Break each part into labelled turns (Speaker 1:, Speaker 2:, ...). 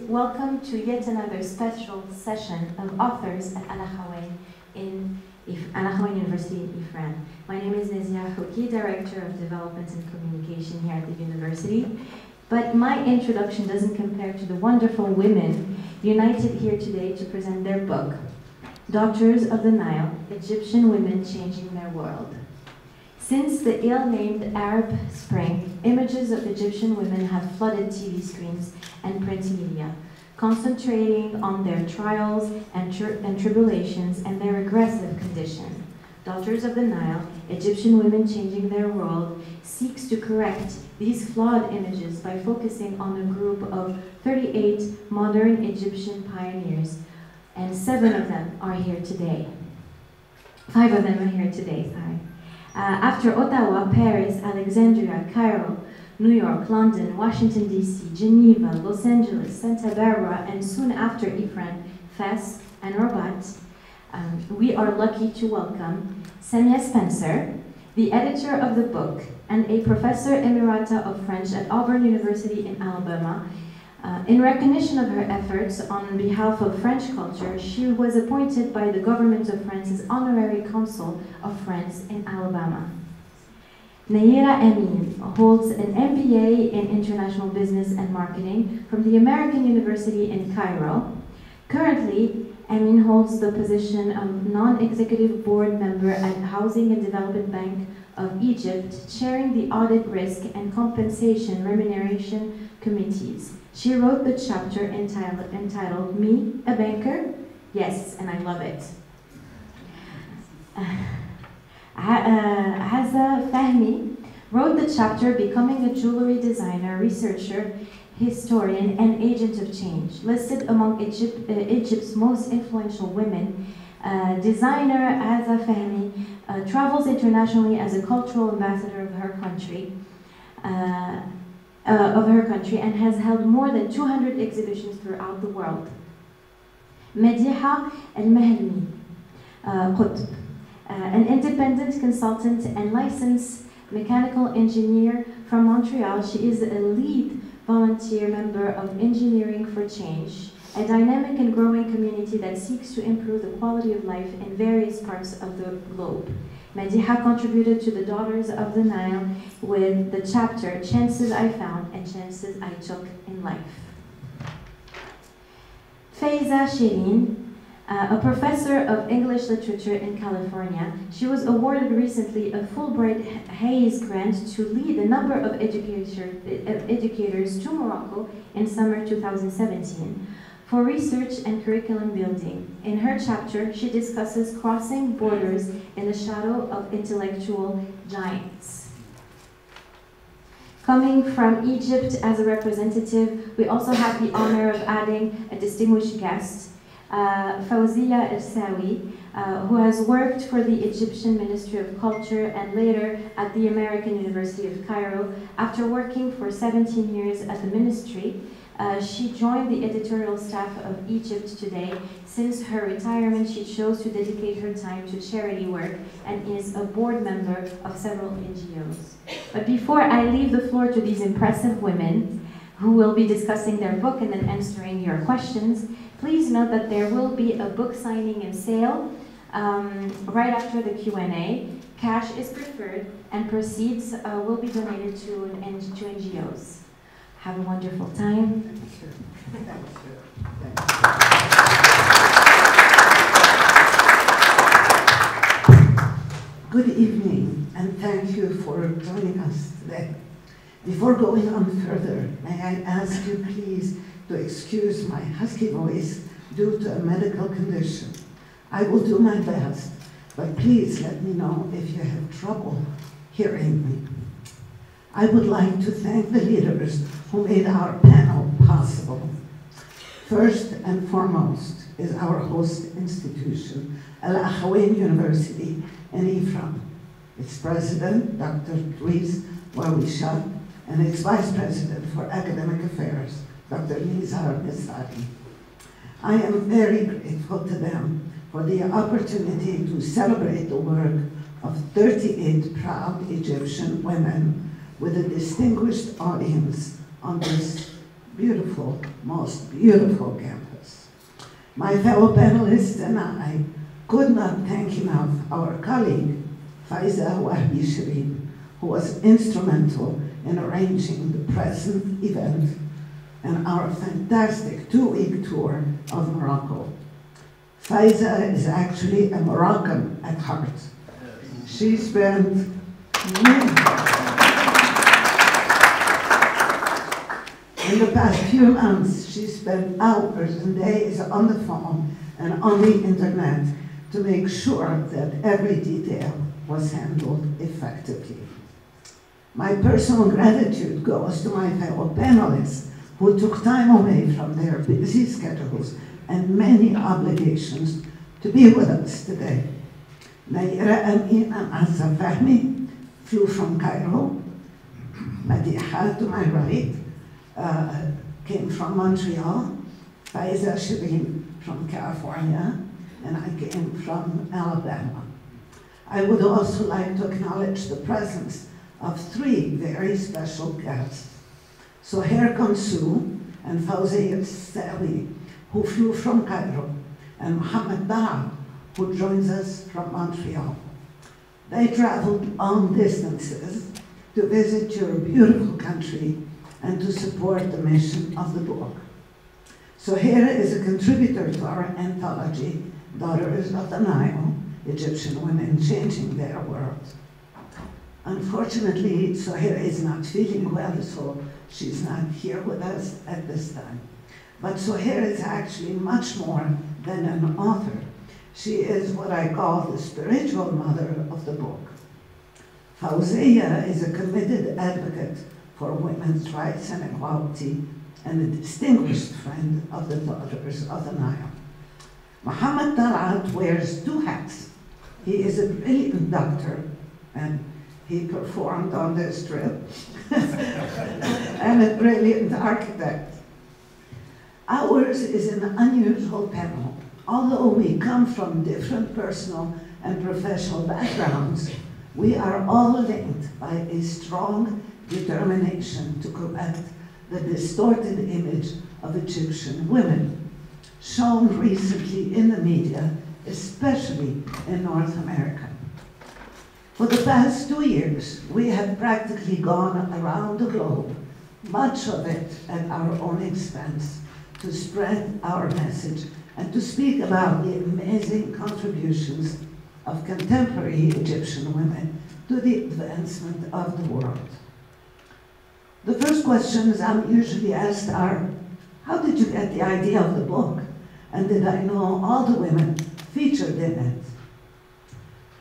Speaker 1: welcome to yet another special session of authors at Akhawayn University in Ifrane. My name is Nazia Khouki, Director of Development and Communication here at the university. But my introduction doesn't compare to the wonderful women united here today to present their book, Daughters of the Nile, Egyptian Women Changing Their World. Since the ill-named Arab Spring, images of Egyptian women have flooded TV screens and print media, concentrating on their trials and tribulations and their aggressive condition. Daughters of the Nile, Egyptian Women Changing Their World, seeks to correct these flawed images by focusing on a group of 38 modern Egyptian pioneers, and 7 of them are here today. 5 of them are here today, sorry. After Ottawa, Paris, Alexandria, Cairo, New York, London, Washington, D.C., Geneva, Los Angeles, Santa Barbara, and soon after Ifrane, Fes, and Rabat, we are lucky to welcome Samia Spencer, the editor of the book and a professor emerita of French at Auburn University in Alabama. In recognition of her efforts on behalf of French culture, she was appointed by the government of France as honorary consul of France in Alabama. Naira Amin holds an MBA in International Business and Marketing from the American University in Cairo. Currently, Amin holds the position of non-executive board member at Housing and Development Bank of Egypt, chairing the Audit Risk and Compensation Remuneration Committees. She wrote the chapter entitled Me, a Banker? Yes, and I love it. Haza Fahmy wrote the chapter Becoming a Jewelry Designer, Researcher, Historian, and Agent of Change. Listed among Egypt's most influential women, designer Haza Fahmy travels internationally as a cultural ambassador of her country. And has held more than 200 exhibitions throughout the world. Mediha El-Mahelmi Qutb, an independent consultant and licensed mechanical engineer from Montreal, she is a lead volunteer member of Engineering for Change, a dynamic and growing community that seeks to improve the quality of life in various parts of the globe. Mediha contributed to the Daughters of the Nile with the chapter Chances I Found and Chances I Took in Life. Faiza Shirin, a professor of English literature in California, she was awarded recently a Fulbright Hayes grant to lead a number of educators to Morocco in summer 2017. For research and curriculum building. In her chapter, she discusses crossing borders in the shadow of intellectual giants. Coming from Egypt as a representative, we also have the honor of adding a distinguished guest, Fawzia El-Sawi, who has worked for the Egyptian Ministry of Culture and later at the American University of Cairo. After working for 17 years at the ministry, she joined the editorial staff of Egypt Today. Since her retirement, she chose to dedicate her time to charity work and is a board member of several NGOs. But before I leave the floor to these impressive women, who will be discussing their book and then answering your questions, please note that there will be a book signing and sale right after the Q&A. Cash is preferred, and proceeds will be donated to NGOs. Have a wonderful time.
Speaker 2: Thank you. Thank you. Good evening, and thank you for joining us today. Before going on further, may I ask you please to excuse my husky voice due to a medical condition. I will do my best, but please let me know if you have trouble hearing me. I would like to thank the leaders who made our panel possible. First and foremost is our host institution, Akhawayn University in Ifrane. Its president, Dr. Louise Wawisha, and its vice president for academic affairs, Dr. Nizar Misari. I am very grateful to them for the opportunity to celebrate the work of 38 proud Egyptian women with a distinguished audience on this beautiful, most beautiful campus. My fellow panelists and I could not thank enough our colleague, Faiza Wahbi-Shireen, who was instrumental in arranging the present event and our fantastic 2-week tour of Morocco. Faiza is actually a Moroccan at heart. She spent in the past few months, she spent hours and days on the phone and on the internet to make sure that every detail was handled effectively. My personal gratitude goes to my fellow panelists who took time away from their busy schedules and many obligations to be with us today. Naira Amin and Asa Fahmi flew from Cairo. Madiha, to my right, came from Montreal. Faiza Shireen from California, and I came from Alabama. I would also like to acknowledge the presence of 3 very special guests. Sohair Kansu and Fawzia Sali, who flew from Cairo, and Mohammed Dara, who joins us from Montreal. They traveled long distances to visit your beautiful country and to support the mission of the book. Sohair is a contributor to our anthology, Daughters of the Nile, Egyptian Women Changing Their World. Unfortunately, Sohair is not feeling well, so she's not here with us at this time. But Sohair is actually much more than an author. She is what I call the spiritual mother of the book. Fawzia is a committed advocate for women's rights and equality and a distinguished friend of the Daughters of the Nile. Mohammed Talat wears 2 hats. He is a brilliant doctor, and he performed on this trip, and a brilliant architect. Ours is an unusual panel. Although we come from different personal and professional backgrounds, we are all linked by a strong determination to correct the distorted image of Egyptian women, shown recently in the media, especially in North America. For the past 2 years, we have practically gone around the globe, much of it at our own expense, to spread our message and to speak about the amazing contributions of contemporary Egyptian women to the advancement of the world. The first questions I'm usually asked are, how did you get the idea of the book? And did I know all the women featured in it?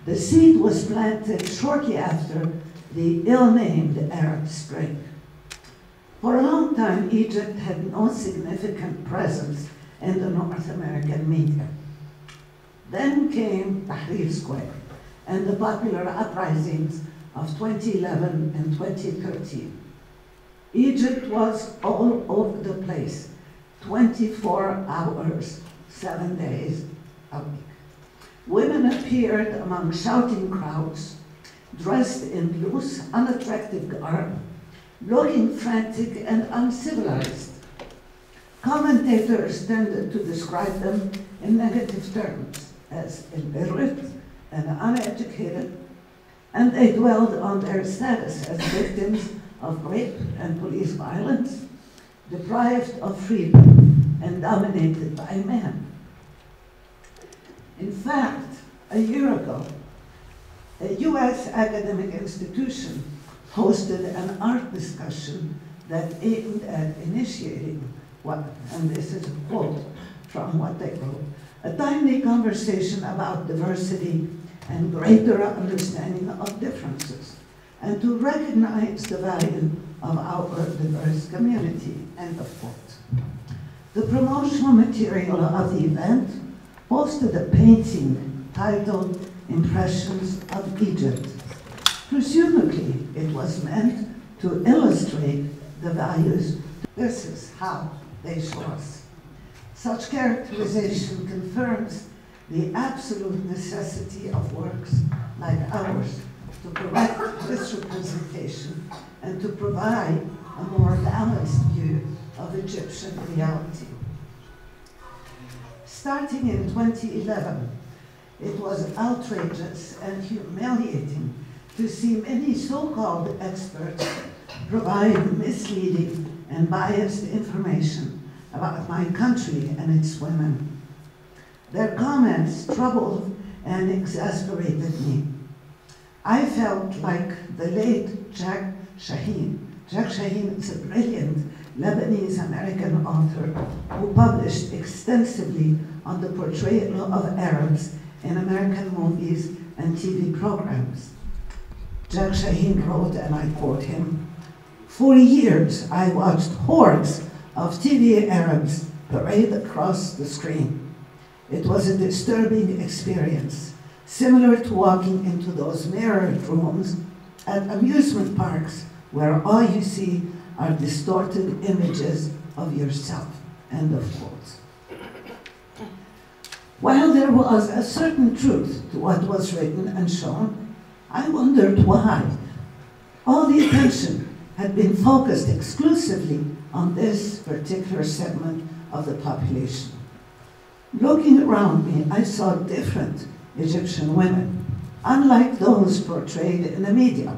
Speaker 2: The seed was planted shortly after the ill-named Arab Spring. For a long time, Egypt had no significant presence in the North American media. Then came Tahrir Square and the popular uprisings of 2011 and 2013. Egypt was all over the place, 24 hours, 7 days a week. Women appeared among shouting crowds, dressed in loose, unattractive garb, looking frantic and uncivilized. Commentators tended to describe them in negative terms, as illiterate and uneducated, and they dwelled on their status as victims of rape and police violence, deprived of freedom and dominated by men. In fact, a year ago, a US academic institution hosted an art discussion that aimed at initiating what, and this is a quote from what they wrote, a timely conversation about diversity and greater understanding of differences, and to recognize the value of our diverse community, end of quote. The promotional material of the event posted a painting titled Impressions of Egypt. Presumably, it was meant to illustrate the values. This is how they show us. Such characterization confirms the absolute necessity of works like ours to correct this representation and to provide a more balanced view of Egyptian reality. Starting in 2011, it was outrageous and humiliating to see many so-called experts provide misleading and biased information about my country and its women. Their comments troubled and exasperated me. I felt like the late Jack Shaheen. Jack Shaheen is a brilliant Lebanese-American author who published extensively on the portrayal of Arabs in American movies and TV programs. Jack Shaheen wrote, and I quote him, "For years I watched hordes of TV Arabs parade across the screen. It was a disturbing experience, similar to walking into those mirrored rooms at amusement parks where all you see are distorted images of yourself," end of quote. While there was a certain truth to what was written and shown, I wondered why all the attention had been focused exclusively on this particular segment of the population. Looking around me, I saw different Egyptian women, unlike those portrayed in the media.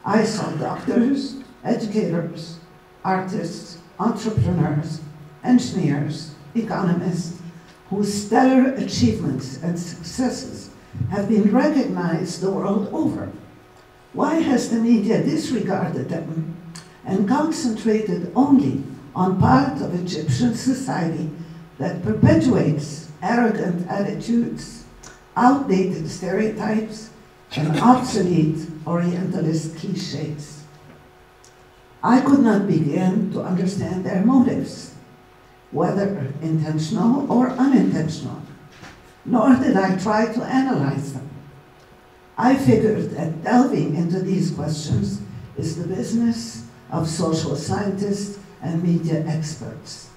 Speaker 2: I saw doctors, educators, artists, entrepreneurs, engineers, economists, whose stellar achievements and successes have been recognized the world over. Why has the media disregarded them and concentrated only on part of Egyptian society that perpetuates arrogant attitudes, outdated stereotypes, and obsolete Orientalist cliches? I could not begin to understand their motives, whether intentional or unintentional, nor did I try to analyze them. I figured that delving into these questions is the business of social scientists and media experts.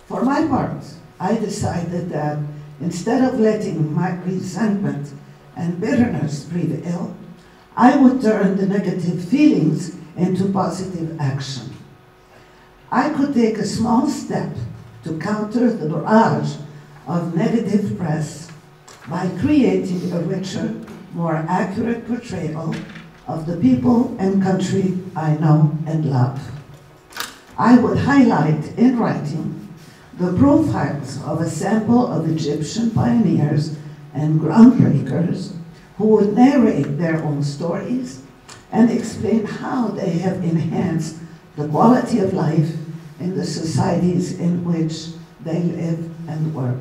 Speaker 2: For my part, I decided that instead of letting my resentment and bitterness prevail, I would turn the negative feelings into positive action. I could take a small step to counter the barrage of negative press by creating a richer, more accurate portrayal of the people and country I know and love. I would highlight in writing the profiles of a sample of Egyptian pioneers and groundbreakers who would narrate their own stories and explain how they have enhanced the quality of life in the societies in which they live and work.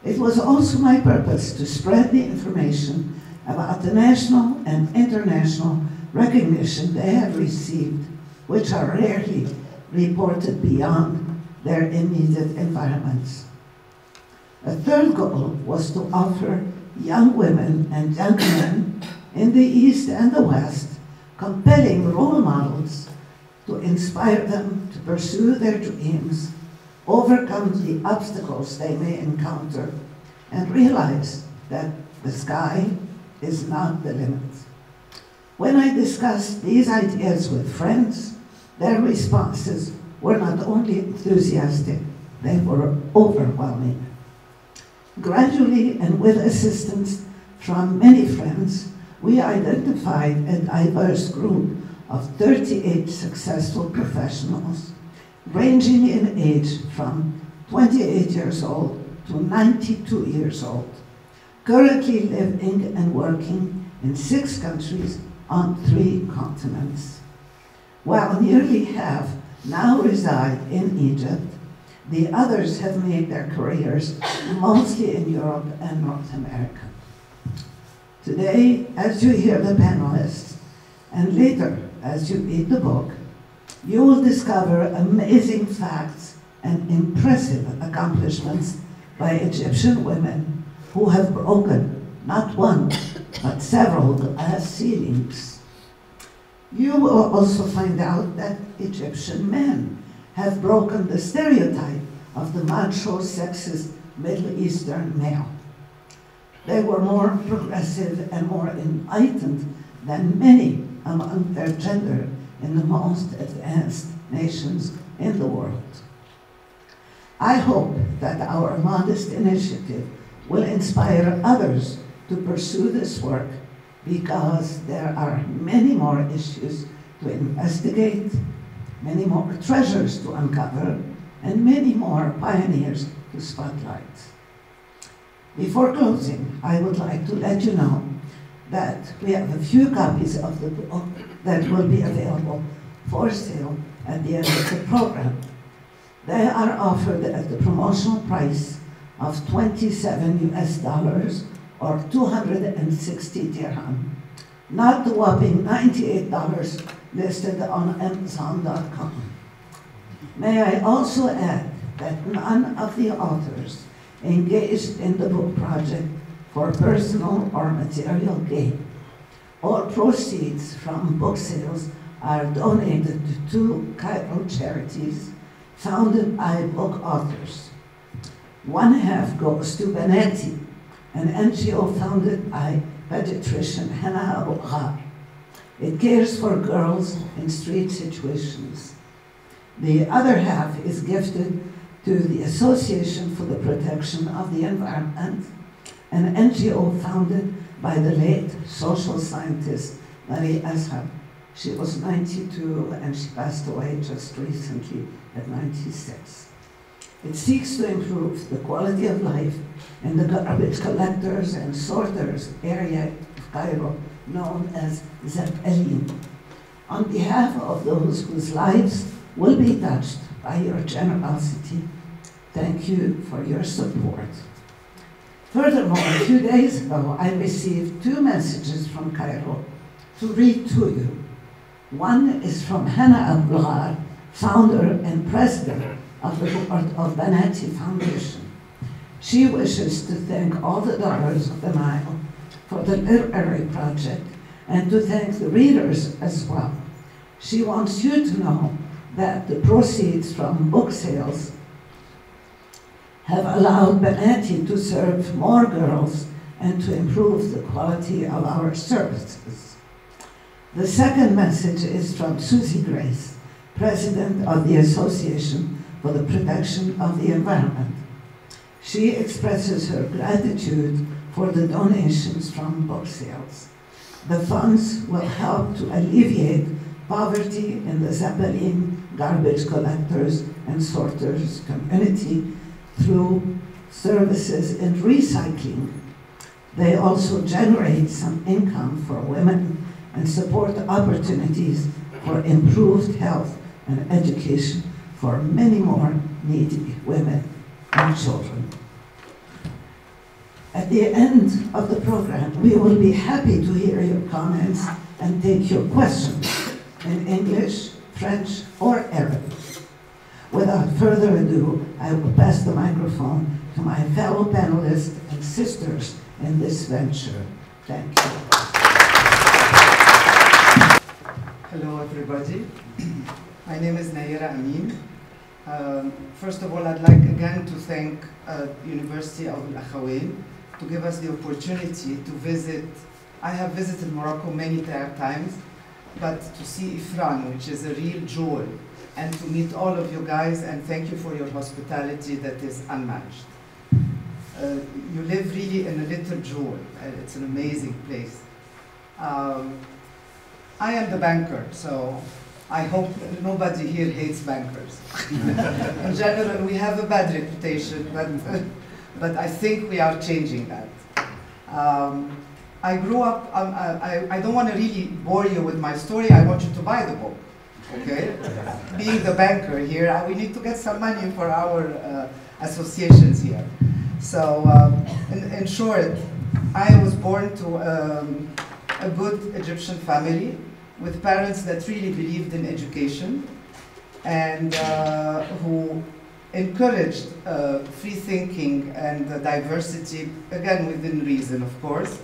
Speaker 2: It was also my purpose to spread the information about the national and international recognition they have received, which are rarely reported beyond their immediate environments. A third goal was to offer young women and young men in the East and the West compelling role models to inspire them to pursue their dreams, overcome the obstacles they may encounter, and realize that the sky is not the limit. When I discussed these ideas with friends, their responses were not only enthusiastic, they were overwhelming. Gradually, and with assistance from many friends, we identified a diverse group of 38 successful professionals, ranging in age from 28 years old to 92 years old, currently living and working in 6 countries on 3 continents. While nearly half now reside in Egypt, the others have made their careers mostly in Europe and North America. Today, as you hear the panelists, and later as you read the book, you will discover amazing facts and impressive accomplishments by Egyptian women who have broken not one, but several glass ceilings. You will also find out that Egyptian men have broken the stereotype of the macho, sexist Middle Eastern male. They were more progressive and more enlightened than many among their gender in the most advanced nations in the world. I hope that our modest initiative will inspire others to pursue this work, because there are many more issues to investigate, many more treasures to uncover, and many more pioneers to spotlight. Before closing, I would like to let you know that we have a few copies of the book that will be available for sale at the end of the program. They are offered at the promotional price of 27 US dollars or 260 dirham, not the whopping $98 listed on Amazon.com. May I also add that none of the authors engaged in the book project for personal or material gain. All proceeds from book sales are donated to 2 Cairo charities founded by book authors. One half goes to Banati, an NGO founded by pediatrician Hannah Abu Ghar. It cares for girls in street situations. The other half is gifted to the Association for the Protection of the Environment, an NGO founded by the late social scientist Marie Azhar. She was 92 and she passed away just recently at 96. It seeks to improve the quality of life in the garbage collectors and sorters area of Cairo known as Zabalin. On behalf of those whose lives will be touched by your generosity, thank you for your support. Furthermore, a few days ago, I received 2 messages from Cairo to read to you. One is from Hannah Abu Ghar, founder and president of the board of Banati Foundation. She wishes to thank all the daughters of the Nile for the literary project and to thank the readers as well. She wants you to know that the proceeds from book sales have allowed Banati to serve more girls and to improve the quality of our services. The second message is from Susie Grace, president of the Association for the Protection of the Environment. She expresses her gratitude for the donations from book sales. The funds will help to alleviate poverty in the Zabalin garbage collectors and sorters community through services in recycling. They also generate some income for women and support opportunities for improved health and education for many more needy women and children. At the end of the program, we will be happy to hear your comments and take your questions in English, French, or Arabic. Without further ado, I will pass the microphone to my fellow panelists and sisters in this venture. Thank you.
Speaker 3: Hello, everybody. My name is Nayera Amin. First of all, I'd like again to thank University of Akhawayn to give us the opportunity to visit. I have visited Morocco many times, but to see Ifrane, which is a real jewel, and to meet all of you guys, and thank you for your hospitality that is unmatched. You live really in a little jewel, and it's an amazing place. I am the banker, so I hope nobody here hates bankers. In general, we have a bad reputation, but I think we are changing that. I grew up, I don't want to really bore you with my story, I want you to buy the book, okay? Being the banker here, we need to get some money for our associations here. So, in short, I was born to a good Egyptian family with parents that really believed in education and who encouraged free thinking and diversity, again within reason, of course.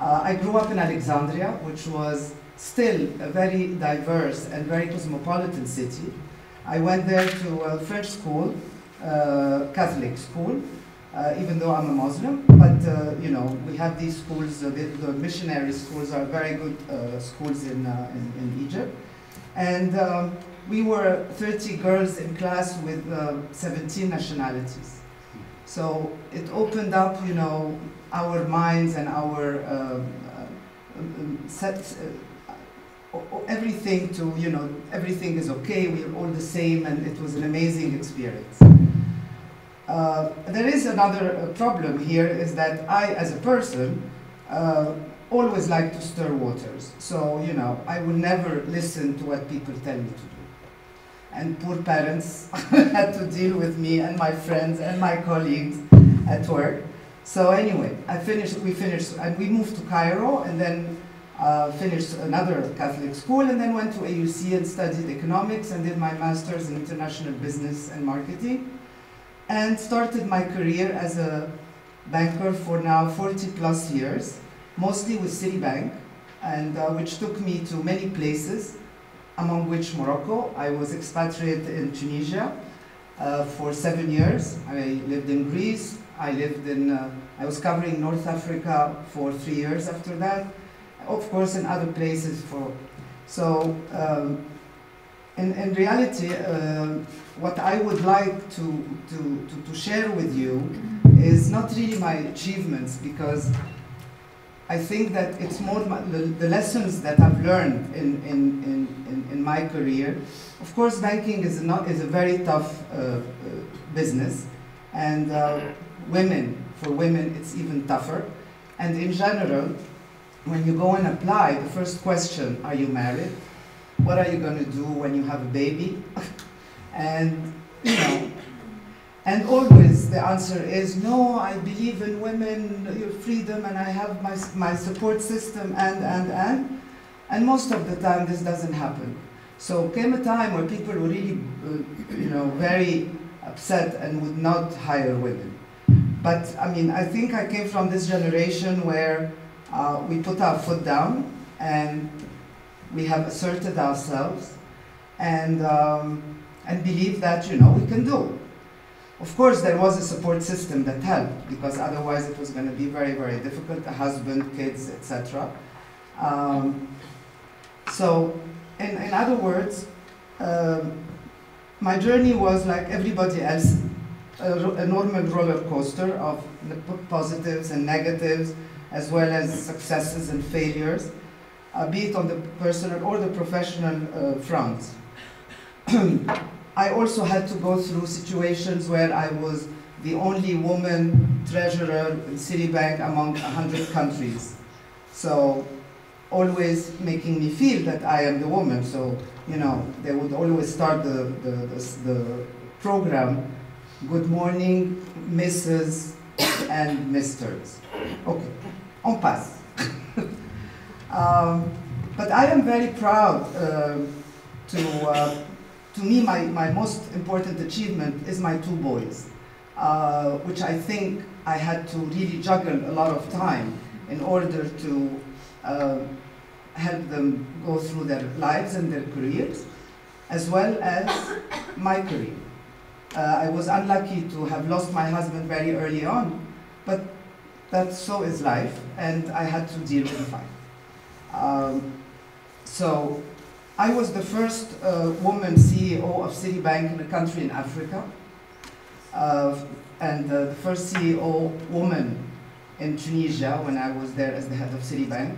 Speaker 3: I grew up in Alexandria, which was still a very diverse and very cosmopolitan city. I went there to a French school, Catholic school, even though I'm a Muslim, but you know, we have these schools, the missionary schools are very good schools in Egypt. And we were 30 girls in class with 17 nationalities. So it opened up, you know, our minds and our everything to, you know, everything is okay, we're all the same, and it was an amazing experience. There is another problem here, is that I, as a person, always like to stir waters. So, you know, I will never listen to what people tell me to do. And poor parents had to deal with me and my friends and my colleagues at work. So anyway, we finished, and we moved to Cairo, and then finished another Catholic school, and then went to AUC and studied economics and did my master's in international business and marketing, and started my career as a banker for now 40 plus years, mostly with Citibank, and which took me to many places, among which Morocco. I was expatriate in Tunisia for 7 years. I lived in Greece. I was covering North Africa for 3 years after that. Of course, in other places in reality, what I would like to share with you is not really my achievements, because I think that it's more the lessons that I've learned in my career. Of course, banking is a very tough business, and for women it's even tougher. And in general, when you go and apply, the first question, are you married? What are you going to do when you have a baby? And, you know, and always the answer is, no, I believe in women, your freedom, and I have my support system, and most of the time this doesn't happen. So came a time where people were really, you know, very upset and would not hire women. But I mean, I think I came from this generation where we put our foot down and we have asserted ourselves and believe that, you know, we can do. Of course, there was a support system that helped, because otherwise it was going to be very, very difficult, a husband, kids, etc. So, in other words, my journey was like everybody else, a normal roller coaster of positives and negatives, as well as successes and failures, be it on the personal or the professional front. I also had to go through situations where I was the only woman treasurer in Citibank among 100 countries. So always making me feel that I am the woman. So, you know, they would always start the program, good morning, Mrs. and Misters. Okay, on passe. But I am very proud to me, my most important achievement is my 2 boys, which I think I had to really juggle a lot of time in order to help them go through their lives and their careers, as well as my career. I was unlucky to have lost my husband very early on, but so is life, and I had to deal with it. So I was the first woman CEO of Citibank in a country in Africa, and the first CEO woman in Tunisia when I was there as the head of Citibank.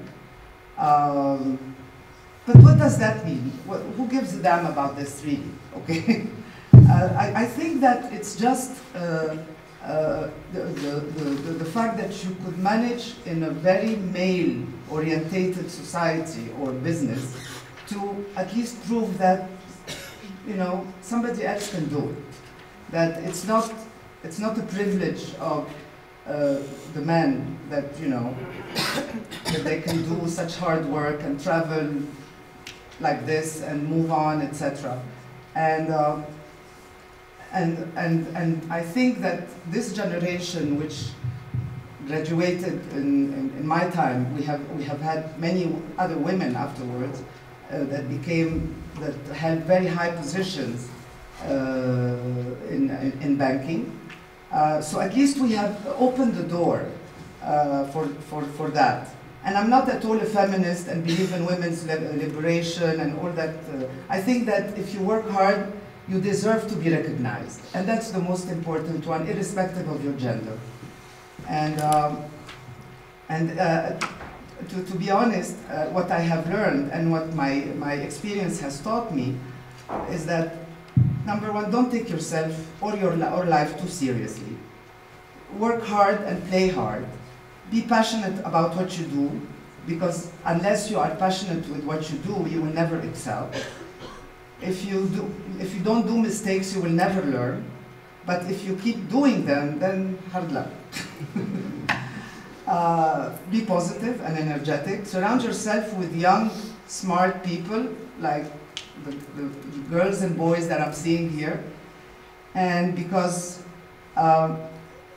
Speaker 3: But what does that mean? Who gives a damn about this really? Okay, I think that it's just the fact that you could manage in a very male-orientated society or business to at least prove that, you know, somebody else can do it. That it's not a privilege of the men that, you know, that they can do such hard work and travel like this and move on, etc. And I think that this generation, which graduated in my time, we have had many other women afterwards that held very high positions in banking. So at least we have opened the door for that. And I'm not at all a feminist and believe in women's liberation and all that. I think that if you work hard, you deserve to be recognized. And that's the most important one, irrespective of your gender. And to be honest, what I have learned and what my experience has taught me is that, number one, don't take yourself or your life too seriously. Work hard and play hard. Be passionate about what you do, because unless you are passionate with what you do, you will never excel. If you don't do mistakes, you will never learn. But if you keep doing them, then hard luck. Be positive and energetic. Surround yourself with young, smart people, like the girls and boys that I'm seeing here. And because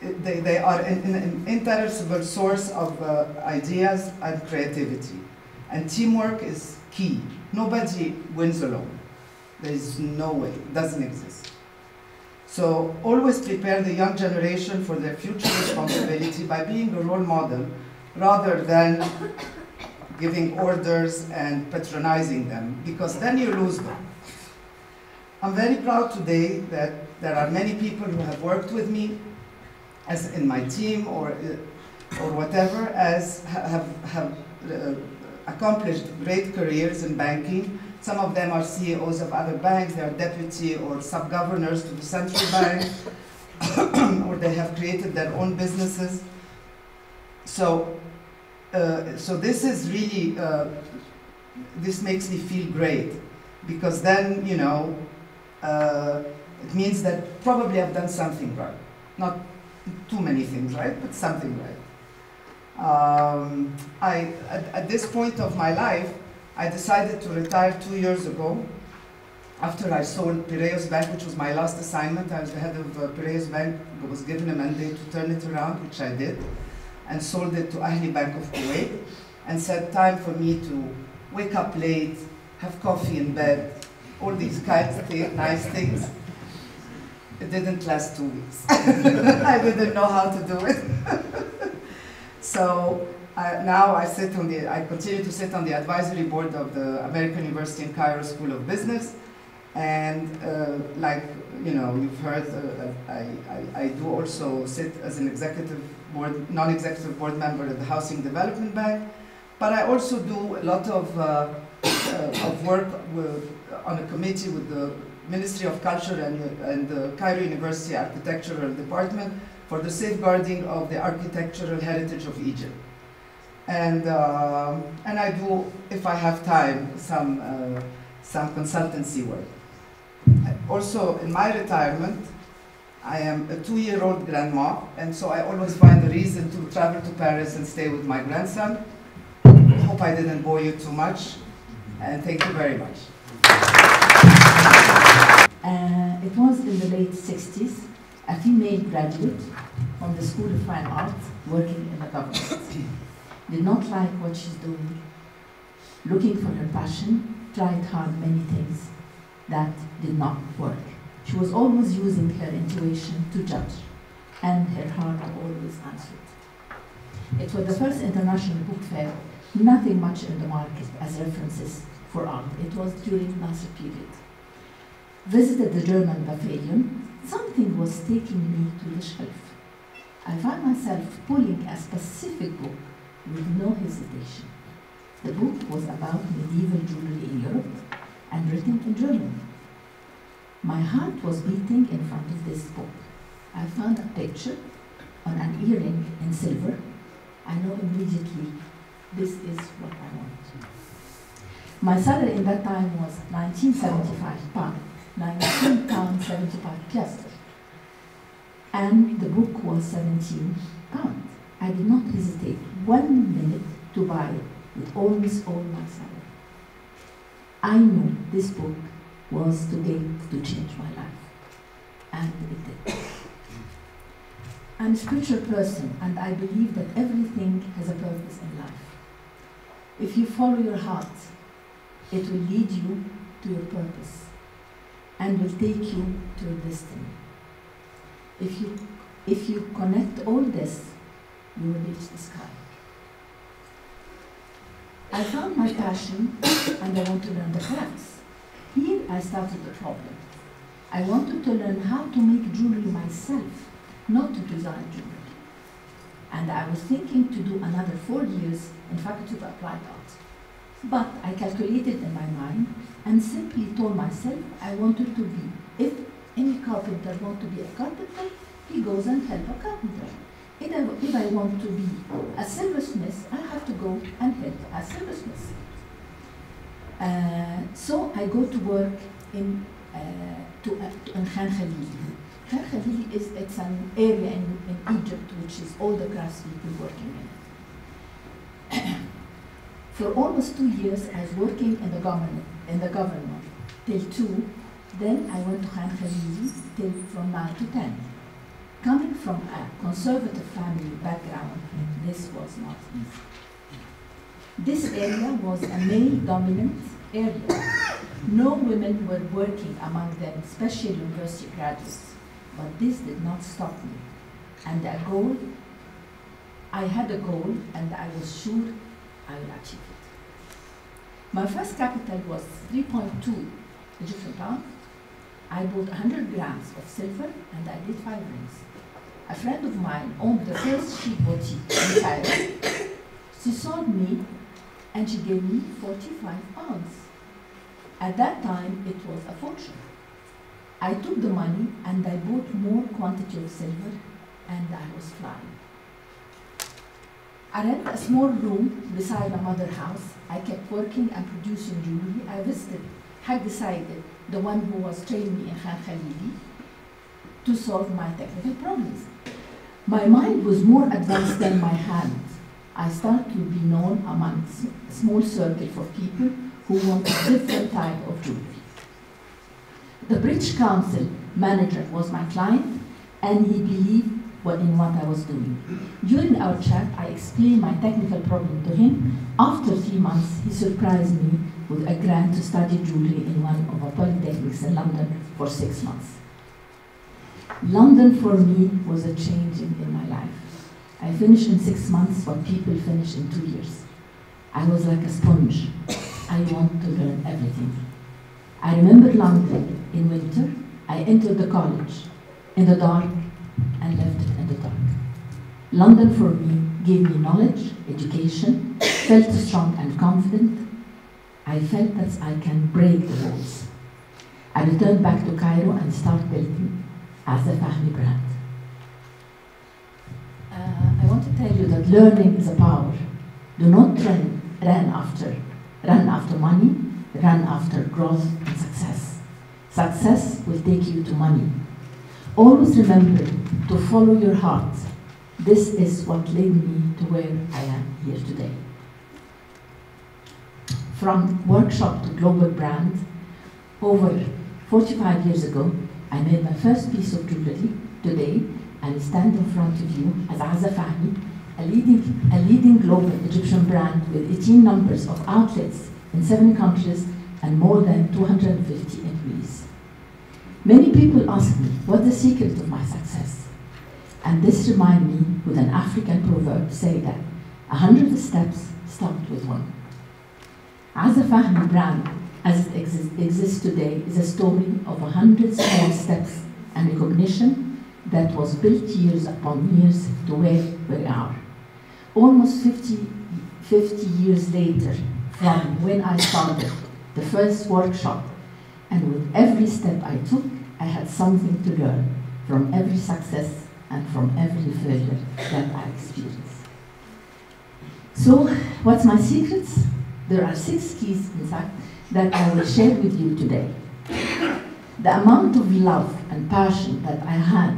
Speaker 3: they are an interresistible source of ideas and creativity. And teamwork is key. Nobody wins alone. There is no way, it doesn't exist. So always prepare the young generation for their future responsibility by being a role model, rather than giving orders and patronizing them, because then you lose them. I'm very proud today that there are many people who have worked with me, as in my team or whatever, as have accomplished great careers in banking. Some of them are CEOs of other banks, they are deputy or sub-governors to the central bank, or they have created their own businesses. So this is really, this makes me feel great, because then, you know, it means that probably I've done something right. Not too many things right, but something right. At this point of my life, I decided to retire 2 years ago, after I sold Piraeus Bank, which was my last assignment. I was the head of Piraeus Bank, I was given a mandate to turn it around, which I did, and sold it to Ahli Bank of Kuwait, and said time for me to wake up late, have coffee in bed, all these kinds of nice things. It didn't last 2 weeks. I didn't know how to do it. So now I continue to sit on the advisory board of the American University in Cairo School of Business, and like you know, you've heard, I do also sit as an executive board, non-executive board member at the Housing Development Bank, but I also do a lot of work on a committee with the Ministry of Culture and the Cairo University Architectural Department for the safeguarding of the architectural heritage of Egypt. And I do, if I have time, some consultancy work. Also, in my retirement, I am a 2-year-old grandma, and so I always find a reason to travel to Paris and stay with my grandson. I hope I didn't bore you too much, and thank you very much.
Speaker 4: It was in the late 60s, a female graduate from the School of Fine Arts working in the government. Did not like what she's doing, looking for her passion, tried hard many things that did not work. She was always using her intuition to judge, and her heart always answered. It was the first international book fair, nothing much in the market as references for art. It was during Nasser period. Visited the German pavilion, something was taking me to the shelf. I found myself pulling a specific book with no hesitation. The book was about medieval jewelry in Europe and written in German. My heart was beating in front of this book. I found a picture on an earring in silver. I know immediately this is what I want. My salary in that time was 1975 pounds, 19 pounds 75 piastres. And the book was 17 pounds. I did not hesitate 1 minute to buy it with almost all my salary. I knew this book was today to change my life. And it did. I'm a spiritual person, and I believe that everything has a purpose in life. If you follow your heart, it will lead you to your purpose and will take you to your destiny. If you connect all this, you will reach the sky. I found my passion and I want to learn the crafts. Here I started the problem. I wanted to learn how to make jewelry myself, not to design jewelry. And I was thinking to do another 4 years in Faculty of Applied Art. But I calculated in my mind and simply told myself I wanted to be, if any carpenter wants to be a carpenter, he goes and help a carpenter. If I want to be a silversmith, I have to go and help a silversmith. So I go to work in Khan Khalili. Khan Khalili it's an area in Egypt which is all the craftspeople working in. For almost 2 years, I was working in the government till 2. Then I went to Khan Khalili till from 9 to 10. Coming from a conservative family background, this was not easy. This area was a male-dominant area. No women were working among them, especially university graduates. But this did not stop me. And I had a goal, and I was sure I will achieve it. My first capital was 3.2 Egyptian pounds. I bought 100 grams of silver, and I did 5 rings. A friend of mine owned the first chic boutique in Cairo. She sold me, and she gave me 45 pounds. At that time, it was a fortune. I took the money, and I bought more quantity of silver, and I was flying. I rented a small room beside my mother's house. I kept working and producing jewelry. I visited Hag decided, the one who was training me in Khan Khalili, to solve my technical problems. My mind was more advanced than my hand. I started to be known among a small circle for people who wanted different type of jewelry. The British Council manager was my client, and he believed in what I was doing. During our chat, I explained my technical problem to him. After 3 months, he surprised me with a grant to study jewelry in one of our polytechnics in London for 6 months. London for me was a change in my life. I finished in 6 months what people finish in 2 years. I was like a sponge. I want to learn everything. I remember London in winter. I entered the college in the dark and left it in the dark. London for me gave me knowledge, education, felt strong and confident. I felt that I can break the walls. I returned back to Cairo and started building as a family brand. I want to tell you that learning is a power. Do not run after money, run after growth and success. Success will take you to money. Always remember to follow your heart. This is what led me to where I am here today. From workshop to global brand, over 45 years ago, I made my first piece of jewelry. Today, I stand in front of you as Azza Fahmy, a leading global Egyptian brand with 18 numbers of outlets in 7 countries and more than 250 employees. Many people ask me, what's the secret of my success? And this reminds me with an African proverb say that 100 steps start with 1. Azza Fahmy brand, as it exists today, is a story of 100 small steps and recognition that was built years upon years to where we are. Almost 50 years later from when I started the first workshop, and with every step I took, I had something to learn from every success and from every failure that I experienced. So, what's my secrets? There are 6 keys, in fact, that I will share with you today. The amount of love and passion that I had,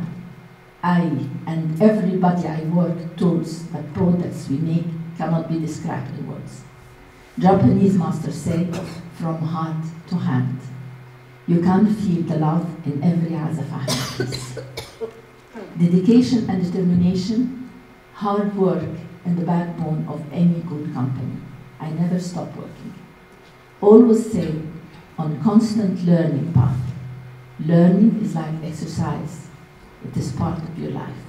Speaker 4: I and everybody I work towards the products we make cannot be described in words. Japanese masters say, from heart to hand. You can feel the love in every Azza Fahmy piece. Dedication and determination, hard work, and the backbone of any good company. I never stop working. Always say, on constant learning path. Learning is like exercise. It is part of your life.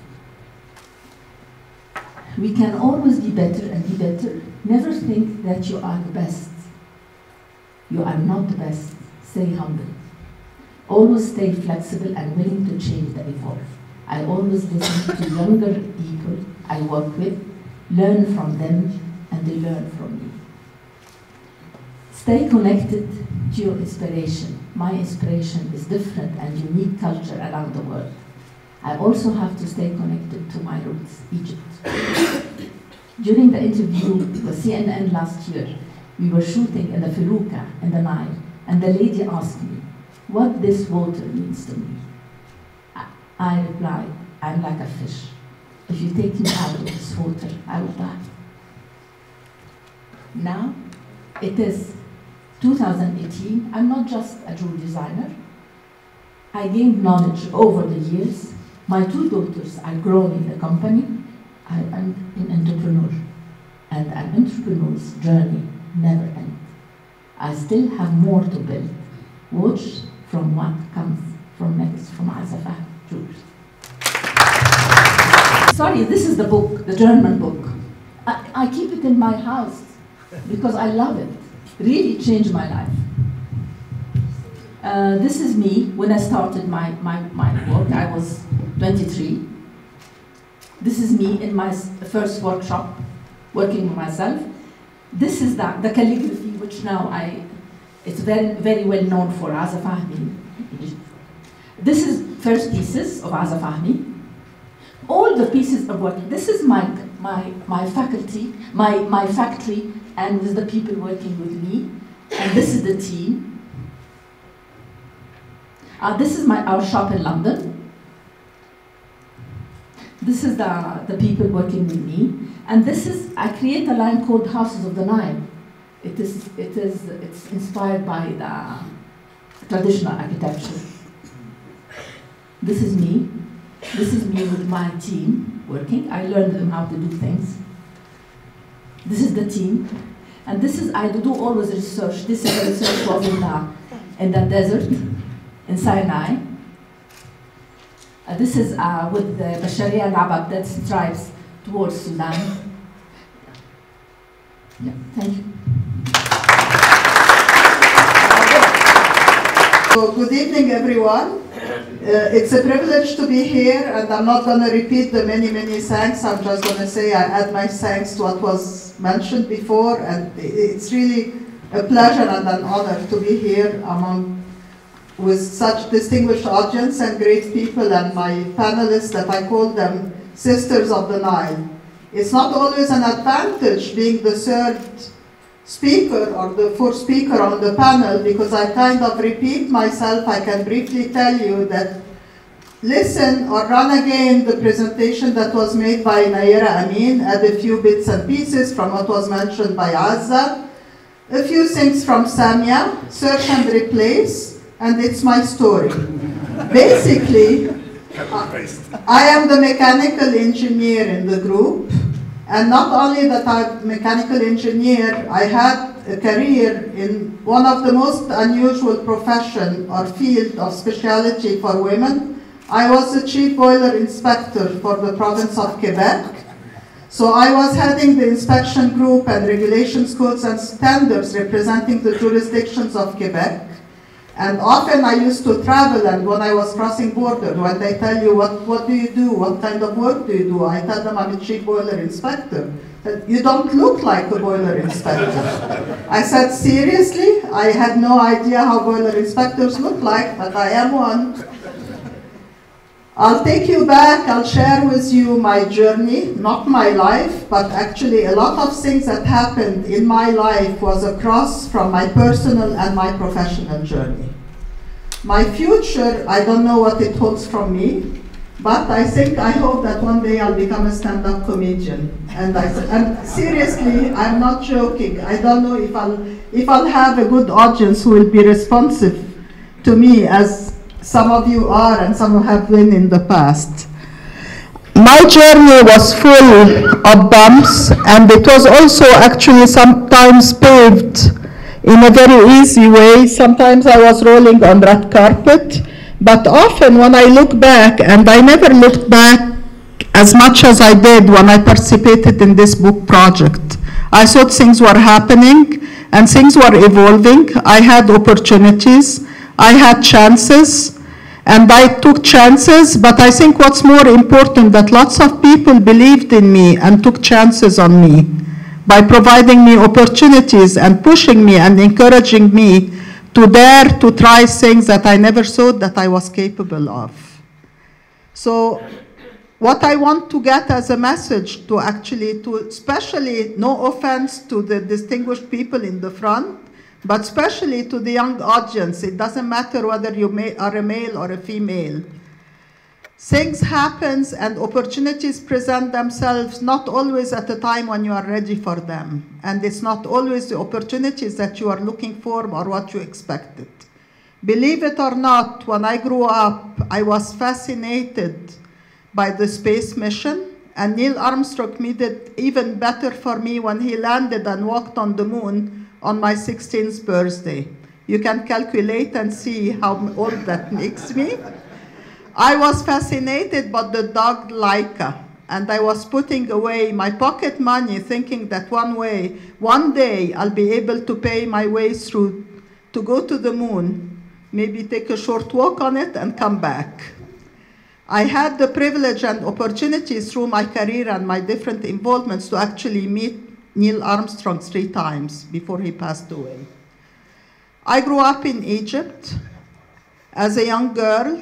Speaker 4: We can always be better and be better. Never think that you are the best. You are not the best. Stay humble. Always stay flexible and willing to change and evolve. I always listen to younger people I work with, learn from them, and they learn from me. Stay connected to your inspiration. My inspiration is different and unique culture around the world. I also have to stay connected to my roots, Egypt. During the interview with CNN last year, we were shooting in the Firuka in the Nile, and the lady asked me what this water means to me. I replied, I'm like a fish. If you take me out of this water, I will die. Now, it is 2018. I'm not just a jewelry designer. I gained knowledge over the years. My 2 daughters are growing in the company. I am an entrepreneur, and an entrepreneur's journey never ends. I still have more to build. Watch from what comes from next, from Azafah Jewelry. Sorry, this is the book, the German book. I keep it in my house because I love it. Really changed my life. This is me when I started my work. I was 23. This is me in my first workshop, working with myself. This is the calligraphy, which now it's very, very well known for Azafahmi. This is first pieces of Azafahmi. All the pieces of work. This is my faculty, my factory, and with the people working with me. And this is the team. This is our shop in London. This is the people working with me. And this is, I create a line called Houses of the Nile. It's inspired by the traditional architecture. This is me. This is me with my team working. I learned them how to do things. This is the team. And this is, I do always research. This is the research was in the desert, in Sinai. This is with the Basharia and Abab, that's tribes towards Sudan. Yeah, thank you.
Speaker 5: So, good evening, everyone. It's a privilege to be here, and I'm not going to repeat the many, many thanks. I'm just going to say I add my thanks to what was mentioned before, and it's really a pleasure and an honor to be here with such distinguished audience and great people, and my panelists that I call them Sisters of the Nile. It's not always an advantage being the third speaker or the fourth speaker on the panel, because I kind of repeat myself. I can briefly tell you that listen or run again the presentation that was made by Nayera Amin, add a few bits and pieces from what was mentioned by Azza, a few things from Samia, search and replace, and it's my story. Basically, I am the mechanical engineer in the group, and not only that I'm a mechanical engineer, I had a career in one of the most unusual profession or field of specialty for women. I was the chief boiler inspector for the province of Quebec. So I was heading the inspection group and regulations, codes and standards representing the jurisdictions of Quebec. And often I used to travel, and when I was crossing borders, when they tell you, what do you do, what kind of work do you do, I tell them I'm a chief boiler inspector. You don't look like a boiler inspector. I said, seriously? I had no idea how boiler inspectors look like, but I am one. I'll take you back, I'll share with you my journey, not my life, but actually a lot of things that happened in my life was a cross from my personal and my professional journey. My future, I don't know what it holds from me, but I hope that one day I'll become a stand-up comedian. And seriously, I'm not joking. I don't know if I'll have a good audience who will be responsive to me as some of you are and some have been in the past. My journey was full of bumps, and it was also actually sometimes paved in a very easy way. Sometimes I was rolling on red carpet, but often when I look back, and I never looked back as much as I did when I participated in this book project. I thought things were happening and things were evolving. I had opportunities, I had chances, and I took chances, but I think what's more important, that lots of people believed in me and took chances on me by providing me opportunities and pushing me and encouraging me to dare to try things that I never thought that I was capable of. So what I want to get as a message to especially, no offense to the distinguished people in the front, but especially to the young audience, it doesn't matter whether you are a male or a female. Things happen and opportunities present themselves not always at the time when you are ready for them. And it's not always the opportunities that you are looking for or what you expected. Believe it or not, when I grew up, I was fascinated by the space mission, and Neil Armstrong made it even better for me when he landed and walked on the moon on my 16th birthday. You can calculate and see how old that makes me. I was fascinated by the dog Laika, and I was putting away my pocket money thinking that one day I'll be able to pay my way through to go to the moon, maybe take a short walk on it and come back. I had the privilege and opportunity through my career and my different involvements to actually meet Neil Armstrong 3 times before he passed away. I grew up in Egypt as a young girl,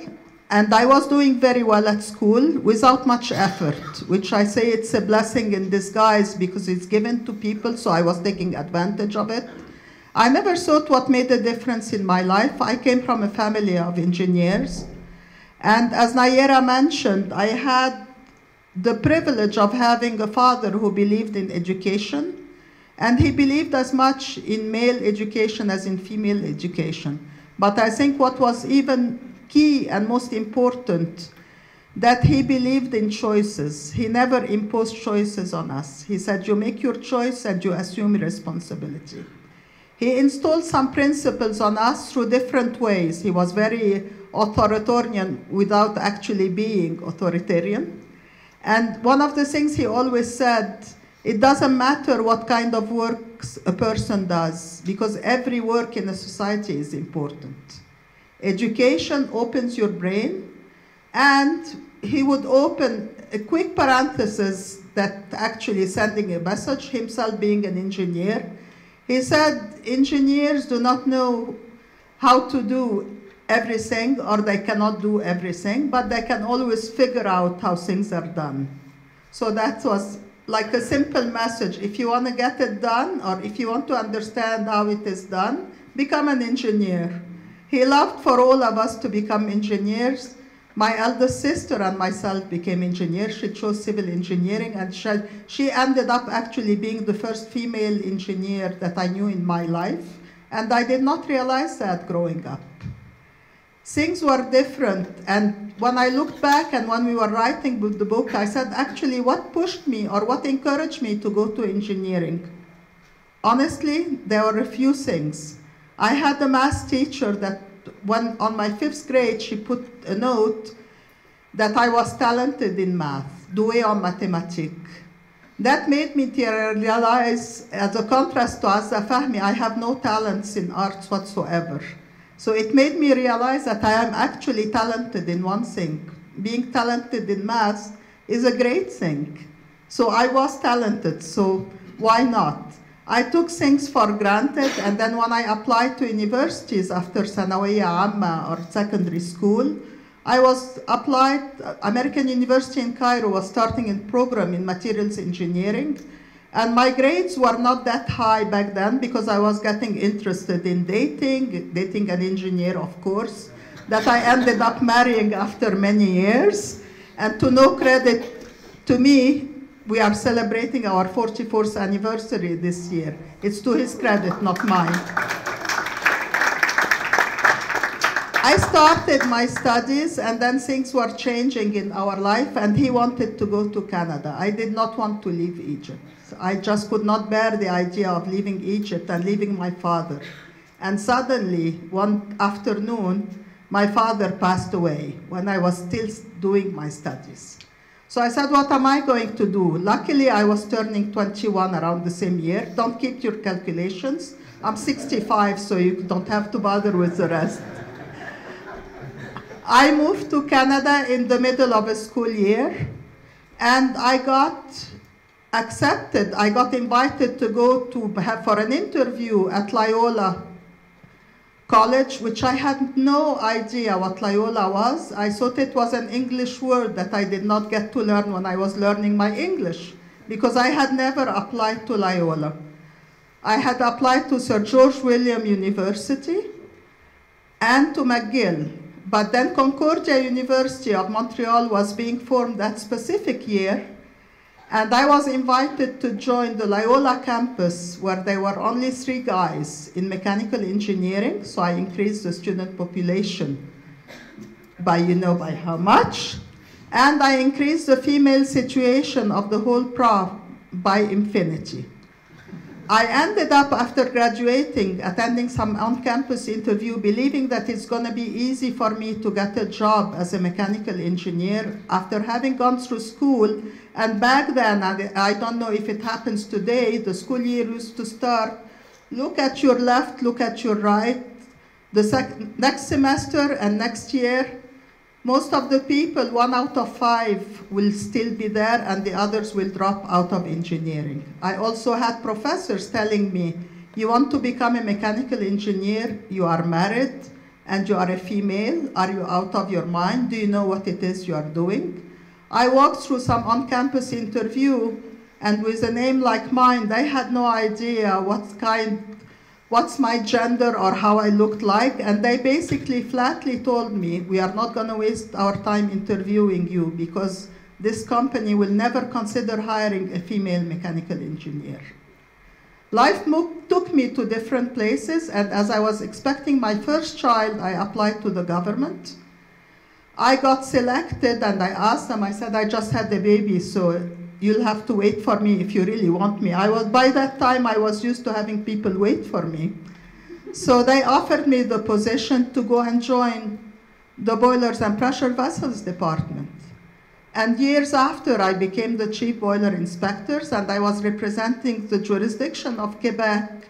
Speaker 5: and I was doing very well at school without much effort, which I say it's a blessing in disguise because it's given to people, so I was taking advantage of it. I never thought what made a difference in my life. I came from a family of engineers. And as Nayera mentioned, I had the privilege of having a father who believed in education, and he believed as much in male education as in female education. But I think what was even key and most important, that he believed in choices. He never imposed choices on us. He said, you make your choice and you assume responsibility. He installed some principles on us through different ways. He was very authoritarian without actually being authoritarian. And one of the things he always said, it doesn't matter what kind of work a person does, because every work in a society is important. Education opens your brain, and he would open a quick parenthesis that actually sending a message, himself being an engineer. He said, engineers do not know how to do everything, or they cannot do everything, but they can always figure out how things are done. So that was like a simple message. If you want to get it done, or if you want to understand how it is done, become an engineer. He loved for all of us to become engineers. My eldest sister and myself became engineers. She chose civil engineering, and she ended up actually being the first female engineer that I knew in my life, and I did not realize that growing up. Things were different, and when I looked back and when we were writing the book, I said, actually, what pushed me or what encouraged me to go to engineering? Honestly, there were a few things. I had a math teacher that when on my 5th grade, she put a note that I was talented in math, doué en mathématiques. That made me realize, as a contrast to Azza Fahmi, I have no talents in arts whatsoever. So it made me realize that I am actually talented in one thing. Being talented in math is a great thing. So I was talented, so why not? I took things for granted, and then when I applied to universities after Sanawiyya Amma or secondary school, I was applied, American University in Cairo was starting a program in materials engineering, and my grades were not that high back then because I was getting interested in dating an engineer, of course, that I ended up marrying after many years. And to no credit to me, we are celebrating our 44th anniversary this year. It's to his credit, not mine. I started my studies, and then things were changing in our life, and he wanted to go to Canada. I did not want to leave Egypt. I just could not bear the idea of leaving Egypt and leaving my father. And suddenly, one afternoon, my father passed away when I was still doing my studies. So I said, what am I going to do? Luckily, I was turning 21 around the same year. Don't keep your calculations. I'm 65, so you don't have to bother with the rest. I moved to Canada in the middle of a school year, and I got accepted. I got invited to go for an interview at Loyola College, which I had no idea what Loyola was. I thought it was an English word that I did not get to learn when I was learning my English, because I had never applied to Loyola. I had applied to Sir George William University and to McGill, but then Concordia University of Montreal was being formed that specific year, and I was invited to join the Loyola campus, where there were only 3 guys in mechanical engineering, so I increased the student population by how much, and I increased the female situation of the whole prof by infinity. I ended up, after graduating, attending some on-campus interview, believing that it's going to be easy for me to get a job as a mechanical engineer after having gone through school. And back then, I don't know if it happens today, the school year used to start, look at your left, look at your right. The next semester and next year, most of the people, 1 out of 5, will still be there, and the others will drop out of engineering. I also had professors telling me, you want to become a mechanical engineer, you are married, and you are a female, are you out of your mind? Do you know what it is you are doing? I walked through some on-campus interview, and with a name like mine, they had no idea what's my gender or how I looked like, and they basically flatly told me, we are not going to waste our time interviewing you because this company will never consider hiring a female mechanical engineer. Life took me to different places, and as I was expecting my first child, I applied to the government. I got selected, and I asked them, I said, I just had a baby, so you'll have to wait for me if you really want me. By that time, I was used to having people wait for me. So they offered me the position to go and join the Boilers and Pressure Vessels Department. And years after, I became the chief boiler inspectors, and I was representing the jurisdiction of Quebec